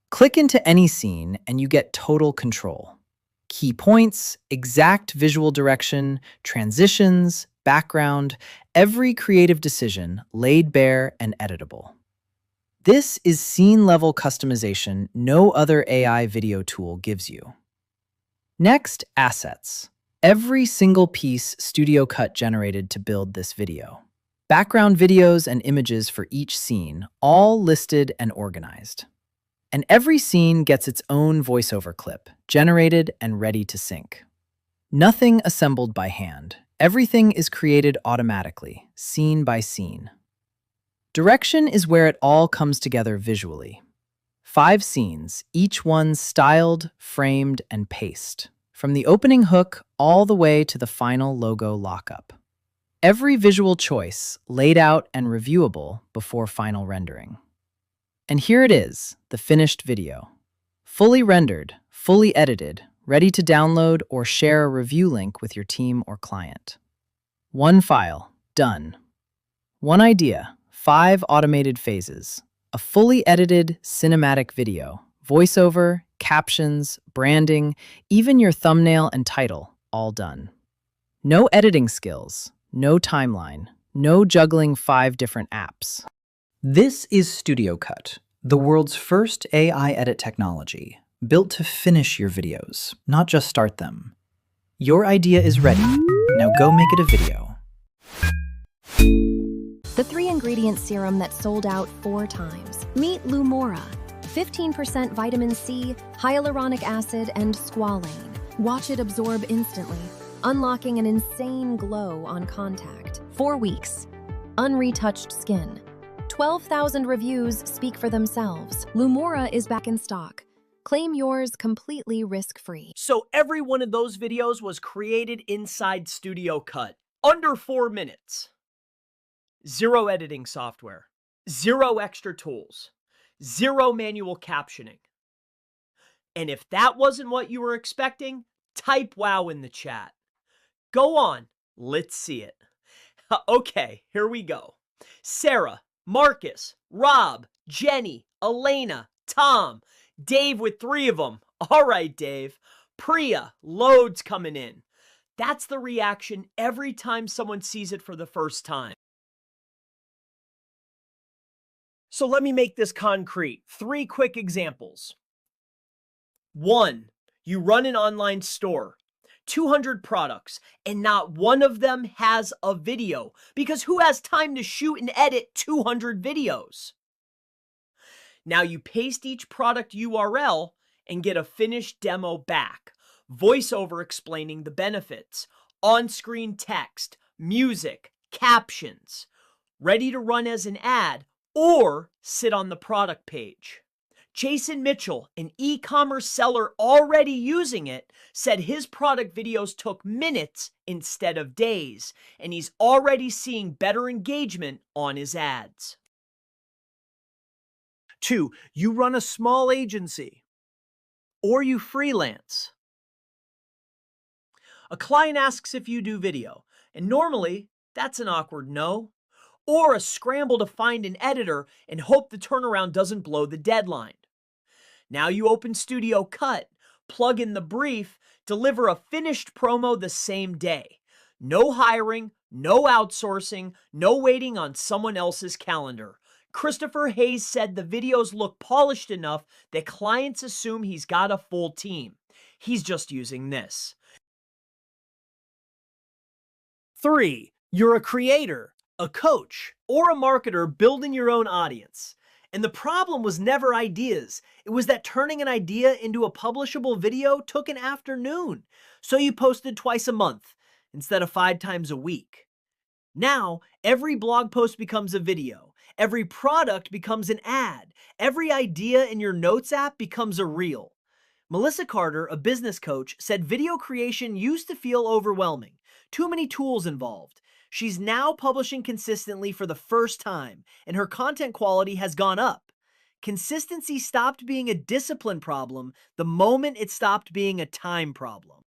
Click into any scene and you get total control. Key points, exact visual direction, transitions, background, every creative decision laid bare and editable. This is scene-level customization no other AI video tool gives you. Next, assets. Every single piece StudioCut generated to build this video. Background videos and images for each scene, all listed and organized. And every scene gets its own voiceover clip, generated and ready to sync. Nothing assembled by hand. Everything is created automatically, scene by scene. Direction is where it all comes together visually. 5 scenes, each one styled, framed, and paced, from the opening hook all the way to the final logo lockup. Every visual choice laid out and reviewable before final rendering. And here it is, the finished video. Fully rendered, fully edited, ready to download or share a review link with your team or client. 1 file, done. 1 idea, 5 automated phases. A fully edited cinematic video, voiceover, captions, branding, even your thumbnail and title, all done. No editing skills, No timeline. No juggling 5 different apps. This is StudioCut, the world's first AI edit technology, built to finish your videos, not just start them. Your idea is ready. Now go make it a video. The 3-ingredient serum that sold out 4 times. Meet Lumora. 15% vitamin C, hyaluronic acid, and squalane. Watch it absorb instantly, unlocking an insane glow on contact. 4 weeks. Unretouched skin. 12,000 reviews speak for themselves. Lumora is back in stock. Claim yours completely risk-free. So every one of those videos was created inside StudioCut. Under 4 minutes. 0 editing software. 0 extra tools. 0 manual captioning. And if that wasn't what you were expecting, type wow in the chat. Go on, let's see it. Okay, here we go. Sarah, Marcus, Rob, Jenny, Elena, Tom, Dave with 3 of them. All right, Dave. Priya, loads coming in. That's the reaction every time someone sees it for the first time. So let me make this concrete. 3 quick examples. 1, you run an online store, 200 products, and not one of them has a video, because who has time to shoot and edit 200 videos? Now you paste each product URL and get a finished demo back. Voiceover explaining the benefits, on-screen text, music, captions, ready to run as an ad or sit on the product page. Jason Mitchell, an e-commerce seller already using it, said his product videos took minutes instead of days, and he's already seeing better engagement on his ads. 2, you run a small agency or you freelance. A client asks if you do video, and normally that's an awkward no, or a scramble to find an editor and hope the turnaround doesn't blow the deadline. Now you open StudioCut, plug in the brief, deliver a finished promo the same day. No hiring, no outsourcing, no waiting on someone else's calendar. Christopher Hayes said the videos look polished enough that clients assume he's got a full team. He's just using this. 3, you're a creator, a coach, or a marketer building your own audience. And the problem was never ideas. It was that turning an idea into a publishable video took an afternoon. So you posted twice a month instead of 5 times a week. Now, every blog post becomes a video. Every product becomes an ad. Every idea in your notes app becomes a reel. Melissa Carter, a business coach, said video creation used to feel overwhelming. Too many tools involved. She's now publishing consistently for the first time, and her content quality has gone up. Consistency stopped being a discipline problem the moment it stopped being a time problem.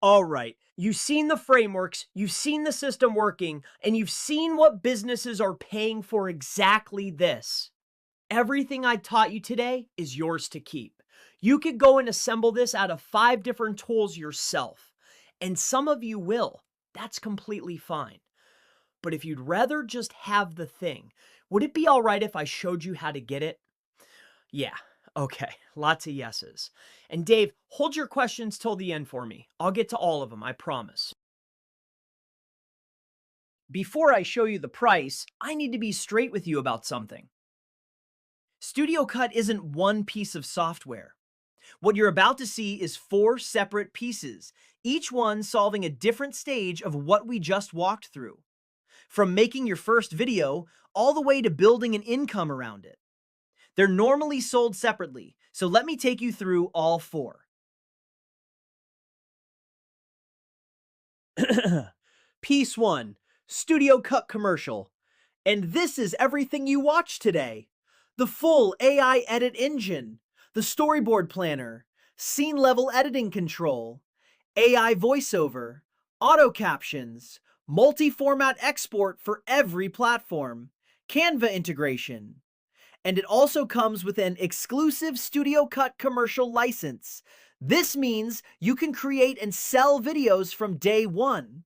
All right, you've seen the frameworks, you've seen the system working, and you've seen what businesses are paying for exactly this. Everything I taught you today is yours to keep. You could go and assemble this out of 5 different tools yourself. And some of you will. That's completely fine. But if you'd rather just have the thing, would it be all right if I showed you how to get it? Yeah, okay, lots of yeses. And Dave, hold your questions till the end for me. I'll get to all of them, I promise. Before I show you the price, I need to be straight with you about something. StudioCut isn't one piece of software. What you're about to see is 4 separate pieces, each one solving a different stage of what we just walked through. From making your first video, all the way to building an income around it. They're normally sold separately, so let me take you through all 4. Piece 1, StudioCut Commercial. And this is everything you watched today. The full AI edit engine, the storyboard planner, scene level editing control, AI voiceover, auto captions, multi-format export for every platform, Canva integration. And it also comes with an exclusive StudioCut commercial license. This means you can create and sell videos from day one.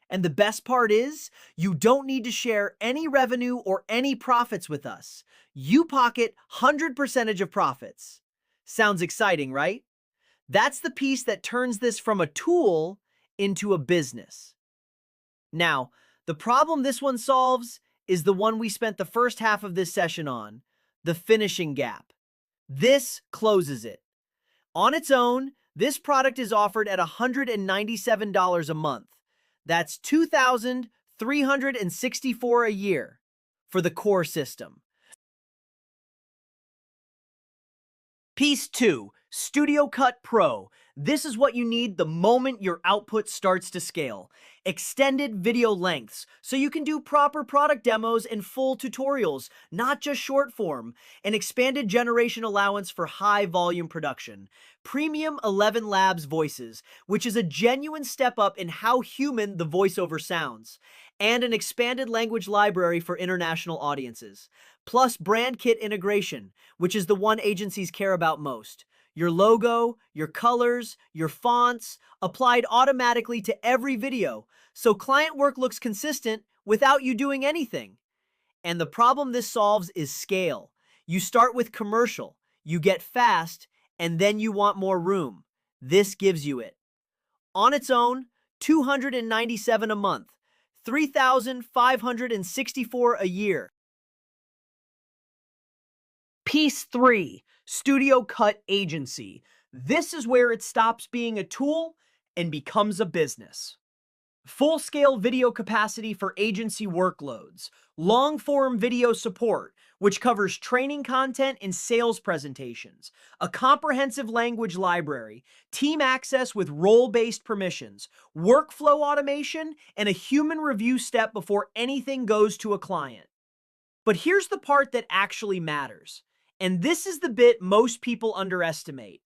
And the best part is, you don't need to share any revenue or any profits with us. You pocket 100% of profits. Sounds exciting, right? That's the piece that turns this from a tool into a business. Now, the problem this one solves is the one we spent the first half of this session on, the finishing gap. This closes it. On its own, this product is offered at $197 a month. That's $2,364 a year for the core system. Piece 2, StudioCut Pro. This is what you need the moment your output starts to scale. Extended video lengths, so you can do proper product demos and full tutorials, not just short form. An expanded generation allowance for high volume production. Premium 11 Labs voices, which is a genuine step up in how human the voiceover sounds. And an expanded language library for international audiences. Plus brand kit integration, which is the one agencies care about most. Your logo, your colors, your fonts, applied automatically to every video, so client work looks consistent without you doing anything. And the problem this solves is scale. You start with commercial, you get fast, and then you want more room. This gives you it. On its own, $297 a month, $3,564 a year. Piece 3, StudioCut Agency. This is where it stops being a tool and becomes a business. Full-scale video capacity for agency workloads. Long-form video support, which covers training content and sales presentations. A comprehensive language library. Team access with role-based permissions. Workflow automation, and a human review step before anything goes to a client. But here's the part that actually matters. And this is the bit most people underestimate.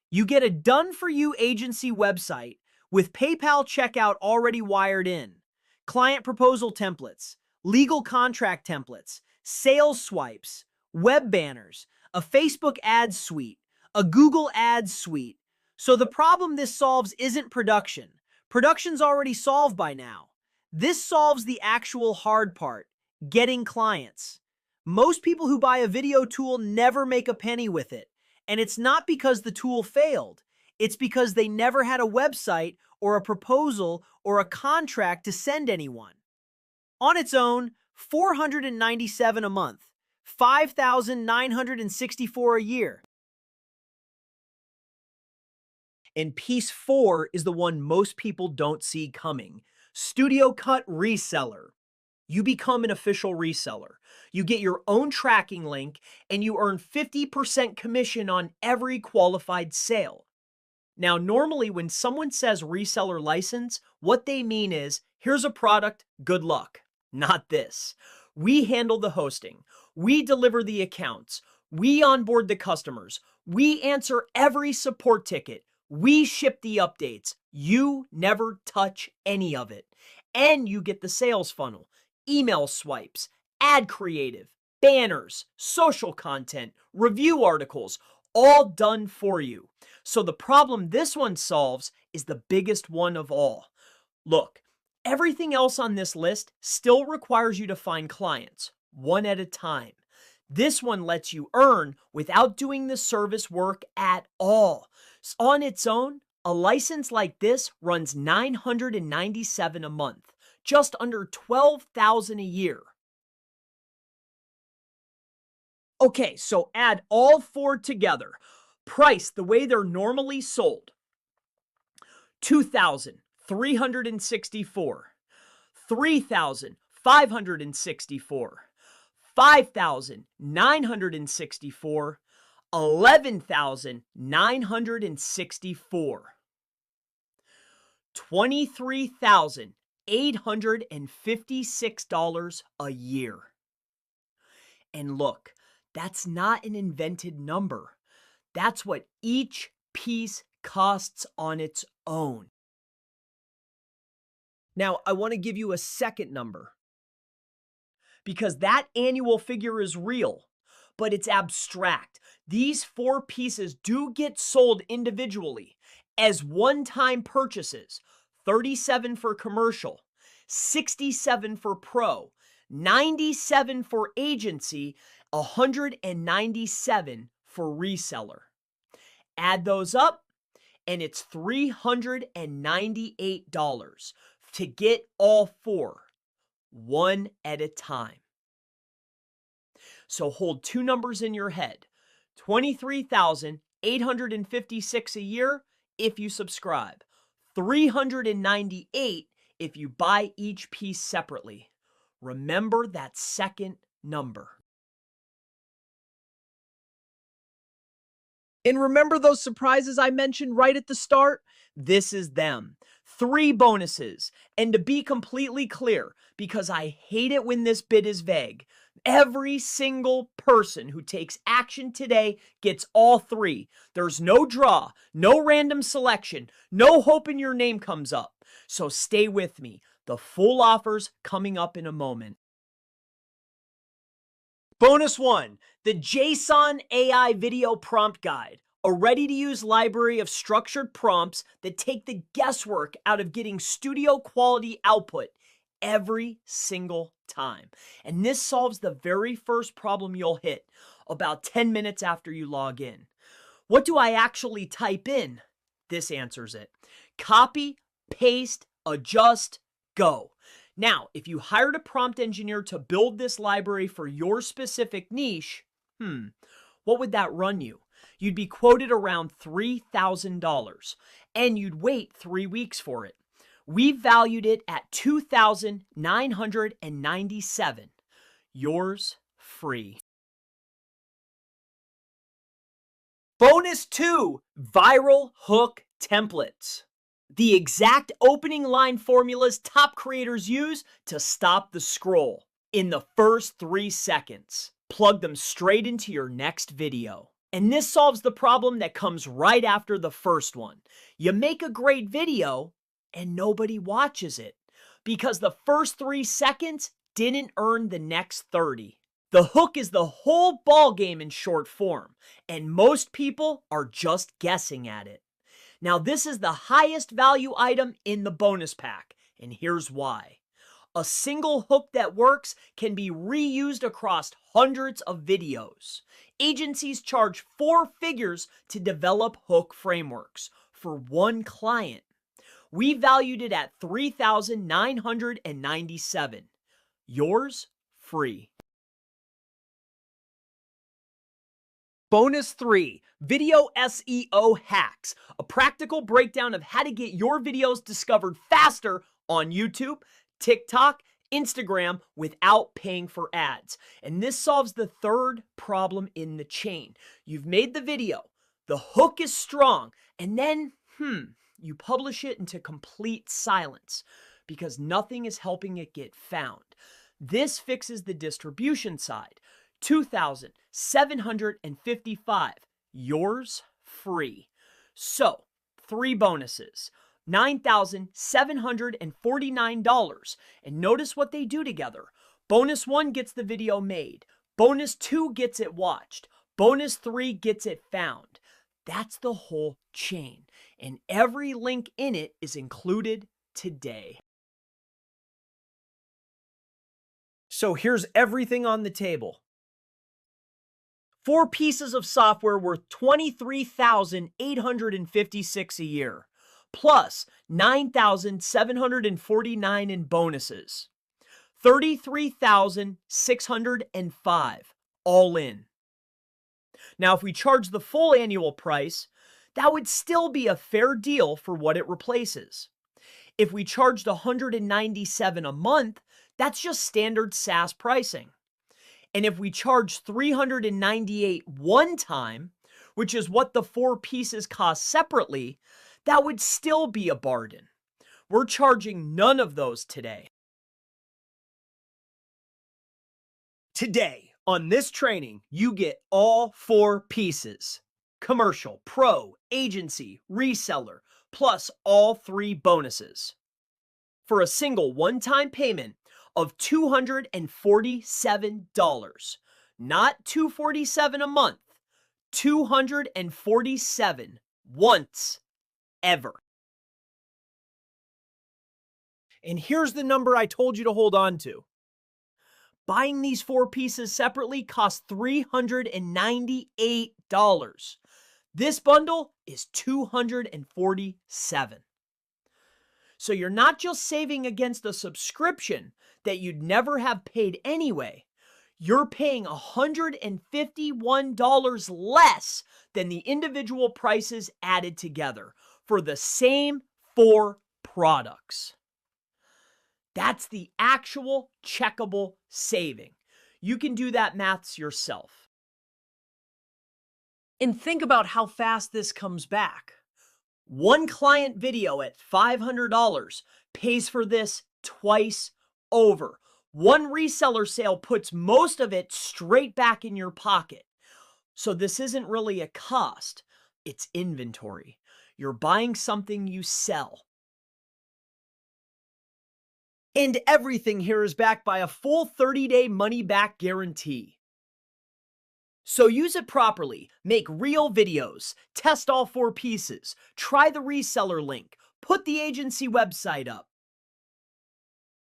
You get a done-for-you agency website with PayPal checkout already wired in, client proposal templates, legal contract templates, sales swipes, web banners, a Facebook ads suite, a Google ads suite. So the problem this solves isn't production. Production's already solved by now. This solves the actual hard part, getting clients. Most people who buy a video tool never make a penny with it. And it's not because the tool failed. It's because they never had a website or a proposal or a contract to send anyone. On its own, $497 a month, $5,964 a year. And piece 4 is the one most people don't see coming. StudioCut Reseller. You become an official reseller. You get your own tracking link, and you earn 50% commission on every qualified sale. Now, normally when someone says reseller license, what they mean is, here's a product, good luck. Not this. We handle the hosting. We deliver the accounts. We onboard the customers. We answer every support ticket. We ship the updates. You never touch any of it. And you get the sales funnel, email swipes, ad creative, banners, social content, review articles, all done for you. So the problem this one solves is the biggest one of all. Look, everything else on this list still requires you to find clients, one at a time. This one lets you earn without doing the service work at all. On its own, a license like this runs $997 a month, just under $12,000 a year. Okay, so add all 4 together. Price the way they're normally sold. $2,364, $3,564, $5,964, $11,964, $23,856 a year. And look, that's not an invented number. That's what each piece costs on its own. Now, I want to give you a second number, because that annual figure is real, but it's abstract. These 4 pieces do get sold individually as one-time purchases. 37 for commercial, 67 for pro, 97 for agency, 197 for reseller. Add those up, and it's $398 to get all 4, one at a time. So hold 2 numbers in your head. $23,856 a year if you subscribe. $398 if you buy each piece separately. Remember that second number. And remember those surprises I mentioned right at the start? This is them. 3 bonuses. And to be completely clear, because I hate it when this bit is vague, every single person who takes action today gets all 3. There's no draw, no random selection, no hoping your name comes up. So stay with me. The full offer's coming up in a moment. Bonus 1, the JSON AI Video Prompt Guide, a ready-to-use library of structured prompts that take the guesswork out of getting studio quality output every single time. And this solves the very first problem you'll hit about 10 minutes after you log in. What do I actually type in? This answers it. Copy, paste, adjust, go. Now, if you hired a prompt engineer to build this library for your specific niche, what would that run you? You'd be quoted around $3,000, and you'd wait 3 weeks for it. We valued it at $2,997. Yours free. Bonus 2, viral hook templates. The exact opening line formulas top creators use to stop the scroll in the first 3 seconds. Plug them straight into your next video. And this solves the problem that comes right after the first one. You make a great video and nobody watches it because the first 3 seconds didn't earn the next 30. The hook is the whole ball game in short form, and most people are just guessing at it. Now, this is the highest value item in the bonus pack, and here's why. A single hook that works can be reused across hundreds of videos. Agencies charge 4 figures to develop hook frameworks for one client. We valued it at $3,997. Yours free. Bonus 3, Video SEO Hacks, a practical breakdown of how to get your videos discovered faster on YouTube, TikTok, Instagram without paying for ads. And this solves the third problem in the chain. You've made the video, the hook is strong, and then, you publish it into complete silence because nothing is helping it get found. This fixes the distribution side. $2,755. Yours free. So, 3 bonuses. $9,749. And notice what they do together. Bonus 1 gets the video made. Bonus 2 gets it watched. Bonus 3 gets it found. That's the whole chain. And every link in it is included today. So here's everything on the table. 4 pieces of software worth $23,856 a year, plus $9,749 in bonuses. $33,605 all in. Now, if we charge the full annual price, that would still be a fair deal for what it replaces. If we charged $197 a month, that's just standard SaaS pricing. And if we charge $398 one time, which is what the 4 pieces cost separately, that would still be a bargain. We're charging none of those today. Today, on this training, you get all 4 pieces. Commercial, pro, agency, reseller, plus all 3 bonuses. For a single one-time payment of $247, not $247 a month, 247 once ever. And here's the number I told you to hold on to. Buying these 4 pieces separately costs $398. This bundle is $247. So you're not just saving against a subscription that you'd never have paid anyway. You're paying $151 less than the individual prices added together for the same 4 products. That's the actual checkable saving. You can do that maths yourself. And think about how fast this comes back. One client video at $500 pays for this twice over. One reseller sale puts most of it straight back in your pocket. So this isn't really a cost, it's inventory. You're buying something you sell. And everything here is backed by a full 30-day money-back guarantee. So use it properly, make real videos, test all 4 pieces, try the reseller link, put the agency website up.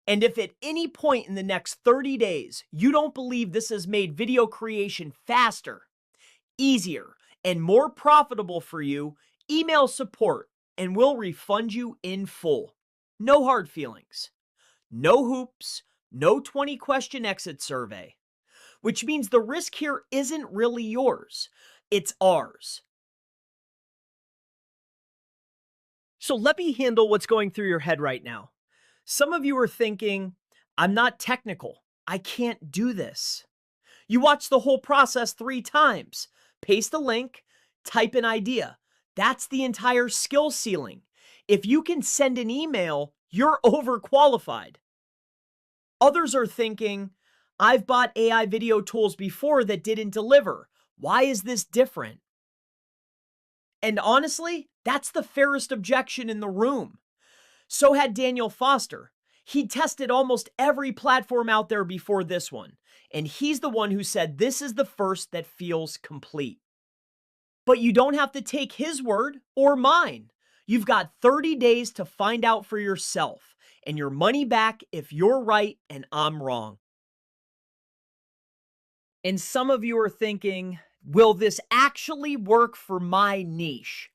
And if at any point in the next 30 days you don't believe this has made video creation faster, easier, and more profitable for you, email support and we'll refund you in full. No hard feelings. No hoops, no 20-question exit survey. Which means the risk here isn't really yours, it's ours. So let me handle what's going through your head right now. Some of you are thinking, I'm not technical, I can't do this. You watch the whole process 3 times, paste a link, type an idea. That's the entire skill ceiling. If you can send an email, you're overqualified. Others are thinking, I've bought AI video tools before that didn't deliver. Why is this different? And honestly, that's the fairest objection in the room. So had Daniel Foster. He tested almost every platform out there before this one, and he's the one who said this is the first that feels complete. But you don't have to take his word or mine. You've got 30 days to find out for yourself, and your money back if you're right and I'm wrong. And some of you are thinking, will this actually work for my niche?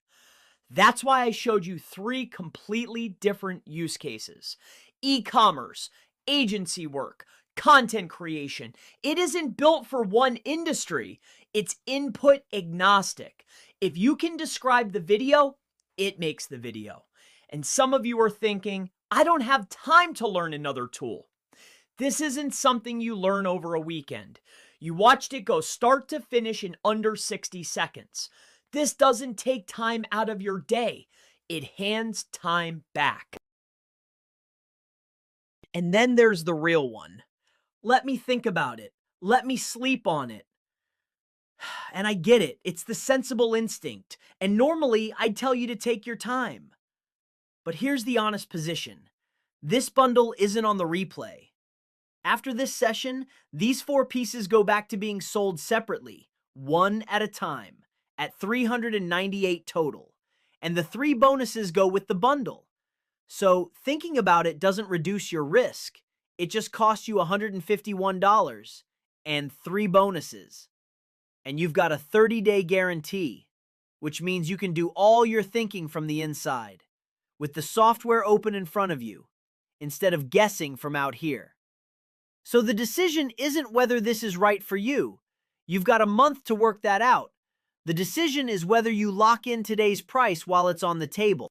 That's why I showed you 3 completely different use cases. E-commerce, agency work, content creation. It isn't built for one industry. It's input agnostic. If you can describe the video, it makes the video. And some of you are thinking, I don't have time to learn another tool. This isn't something you learn over a weekend. You watched it go start to finish in under 60 seconds. This doesn't take time out of your day. It hands time back. And then there's the real one. Let me think about it. Let me sleep on it. And I get it. It's the sensible instinct. And normally I'd tell you to take your time. But here's the honest position. This bundle isn't on the replay. After this session, these 4 pieces go back to being sold separately, one at a time, at $398 total. And the 3 bonuses go with the bundle. So thinking about it doesn't reduce your risk. It just costs you $151 and 3 bonuses. And you've got a 30-day guarantee, which means you can do all your thinking from the inside, with the software open in front of you, instead of guessing from out here. So the decision isn't whether this is right for you. You've got a month to work that out. The decision is whether you lock in today's price while it's on the table.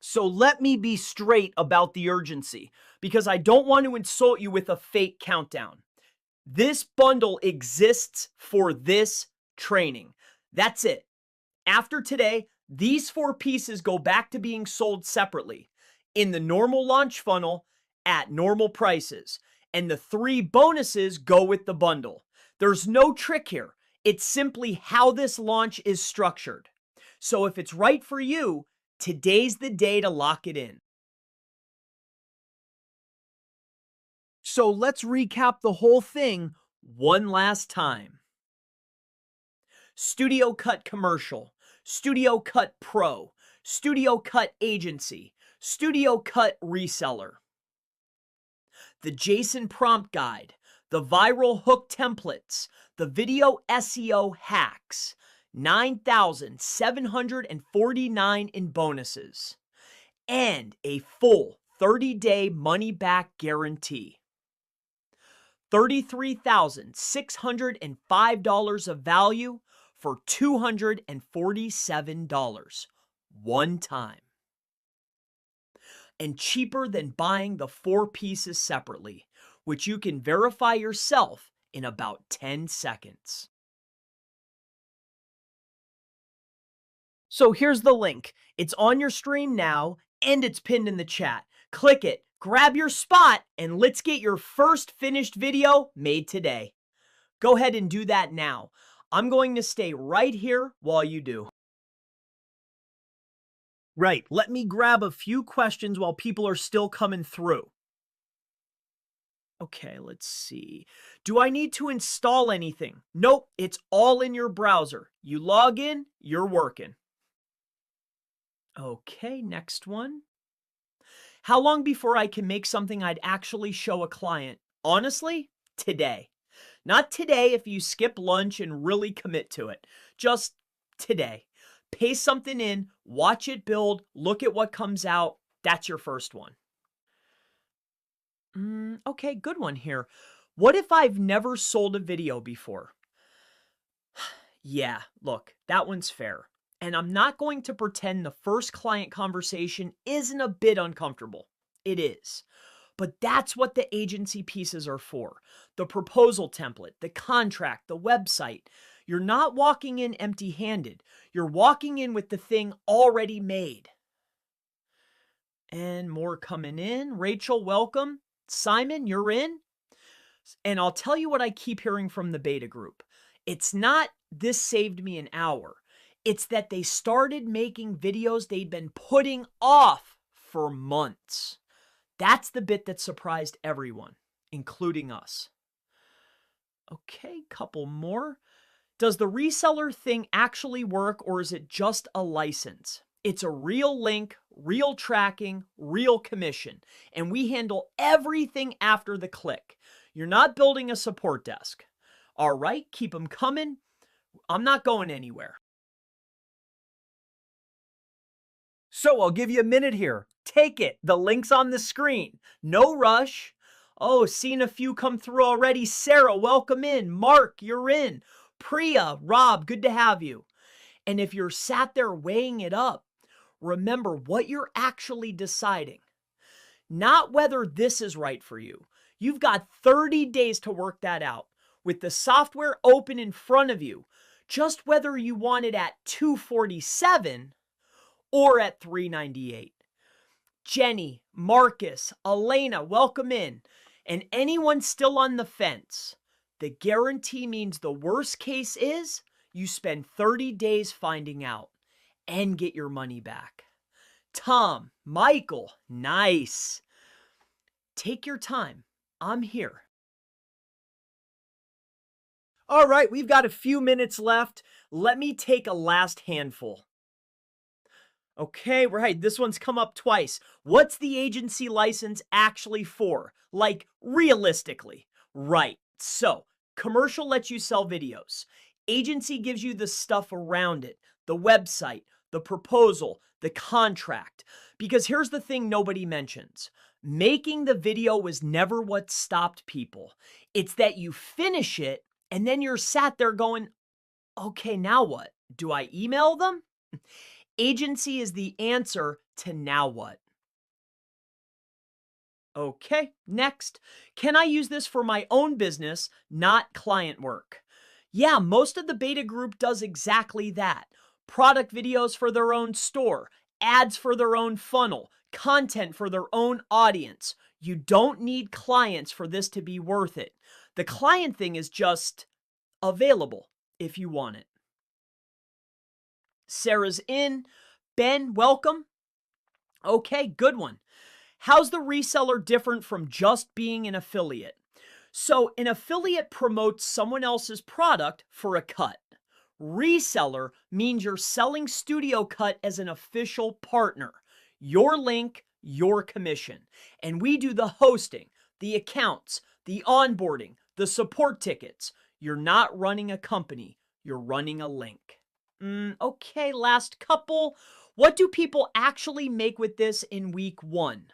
So let me be straight about the urgency, because I don't want to insult you with a fake countdown. This bundle exists for this training. That's it. After today, these 4 pieces go back to being sold separately in the normal launch funnel at normal prices, and the 3 bonuses go with the bundle. There's no trick here. It's simply how this launch is structured. So if it's right for you, today's the day to lock it in. So let's recap the whole thing one last time. StudioCut Commercial, StudioCut Pro, StudioCut Agency, StudioCut Reseller. The JSON Prompt Guide, the Viral Hook Templates, the Video SEO Hacks, 9,749 in bonuses, and a full 30-day money-back guarantee. $33,605 of value for $247 one time. And cheaper than buying the 4 pieces separately, which you can verify yourself in about 10 seconds. So here's the link. It's on your screen now, and it's pinned in the chat. Click it, grab your spot, and let's get your first finished video made today. Go ahead and do that now. I'm going to stay right here while you do. Right, let me grab a few questions while people are still coming through. Okay, let's see. Do I need to install anything? Nope, it's all in your browser. You log in, you're working. Okay, next one. How long before I can make something I'd actually show a client? Honestly, today. Not today if you skip lunch and really commit to it. Just today. Paste something in, watch it build, look at what comes out. That's your first one. Okay, good one here. What if I've never sold a video before? Yeah, look, that one's fair. And I'm not going to pretend the first client conversation isn't a bit uncomfortable. It is. But that's what the agency pieces are for. The proposal template, the contract, the website. You're not walking in empty-handed. You're walking in with the thing already made. And more coming in. Rachel, welcome. Simon, you're in. And I'll tell you what I keep hearing from the beta group. It's not this saved me an hour. It's that they started making videos they'd been putting off for months. That's the bit that surprised everyone, including us. Okay, couple more. Does the reseller thing actually work, or is it just a license? It's a real link, real tracking, real commission, and we handle everything after the click. You're not building a support desk. All right, keep them coming. I'm not going anywhere. So I'll give you a minute here. Take it. The link's on the screen. No rush. Oh, seen a few come through already. Sarah, welcome in. Mark, you're in. Priya, Rob, good to have you. And if you're sat there weighing it up, remember what you're actually deciding. Not whether this is right for you. You've got 30 days to work that out. With the software open in front of you, just whether you want it at $247 or at $398. Jenny, Marcus, Elena, welcome in. And anyone still on the fence, the guarantee means the worst case is you spend 30 days finding out and get your money back. Tom, Michael, nice. Take your time. I'm here. All right, we've got a few minutes left. Let me take a last handful. Okay, right, this one's come up twice. What's the agency license actually for? Like, realistically. Right, so, commercial lets you sell videos. Agency gives you the stuff around it, the website, the proposal, the contract. Because here's the thing nobody mentions. Making the video was never what stopped people. It's that you finish it, and then you're sat there going, okay, now what? Do I email them? Agency is the answer to now what. Okay, next. Can I use this for my own business, not client work? Yeah, most of the beta group does exactly that. Product videos for their own store, ads for their own funnel, content for their own audience. You don't need clients for this to be worth it. The client thing is just available if you want it. Sarah's in. Ben, welcome. Okay, good one. How's the reseller different from just being an affiliate? So an affiliate promotes someone else's product for a cut. Reseller means you're selling StudioCut as an official partner. Your link, your commission. And we do the hosting, the accounts, the onboarding, the support tickets. You're not running a company, you're running a link. Okay, last couple. What do people actually make with this in week 1?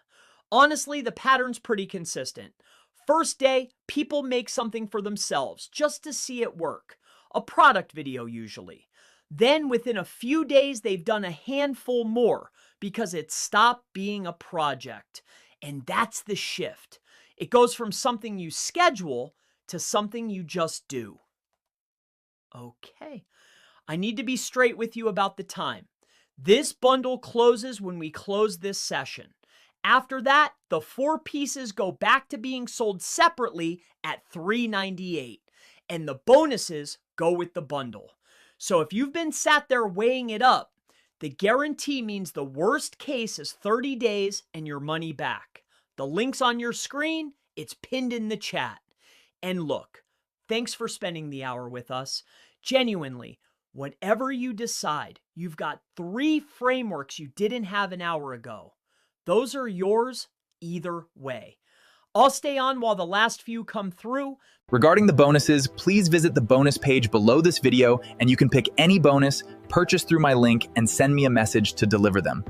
Honestly, the pattern's pretty consistent. First day, people make something for themselves just to see it work. A product video usually. Then within a few days, they've done a handful more because it stopped being a project. And that's the shift. It goes from something you schedule to something you just do. Okay, I need to be straight with you about the time. This bundle closes when we close this session. After that, the 4 pieces go back to being sold separately at $3.98, and the bonuses go with the bundle. So if you've been sat there weighing it up, the guarantee means the worst case is 30 days and your money back. The link's on your screen, it's pinned in the chat. And look, thanks for spending the hour with us. Genuinely, whatever you decide, you've got 3 frameworks you didn't have an hour ago. Those are yours either way. I'll stay on while the last few come through. Regarding the bonuses, please visit the bonus page below this video and you can pick any bonus, purchase through my link, and send me a message to deliver them.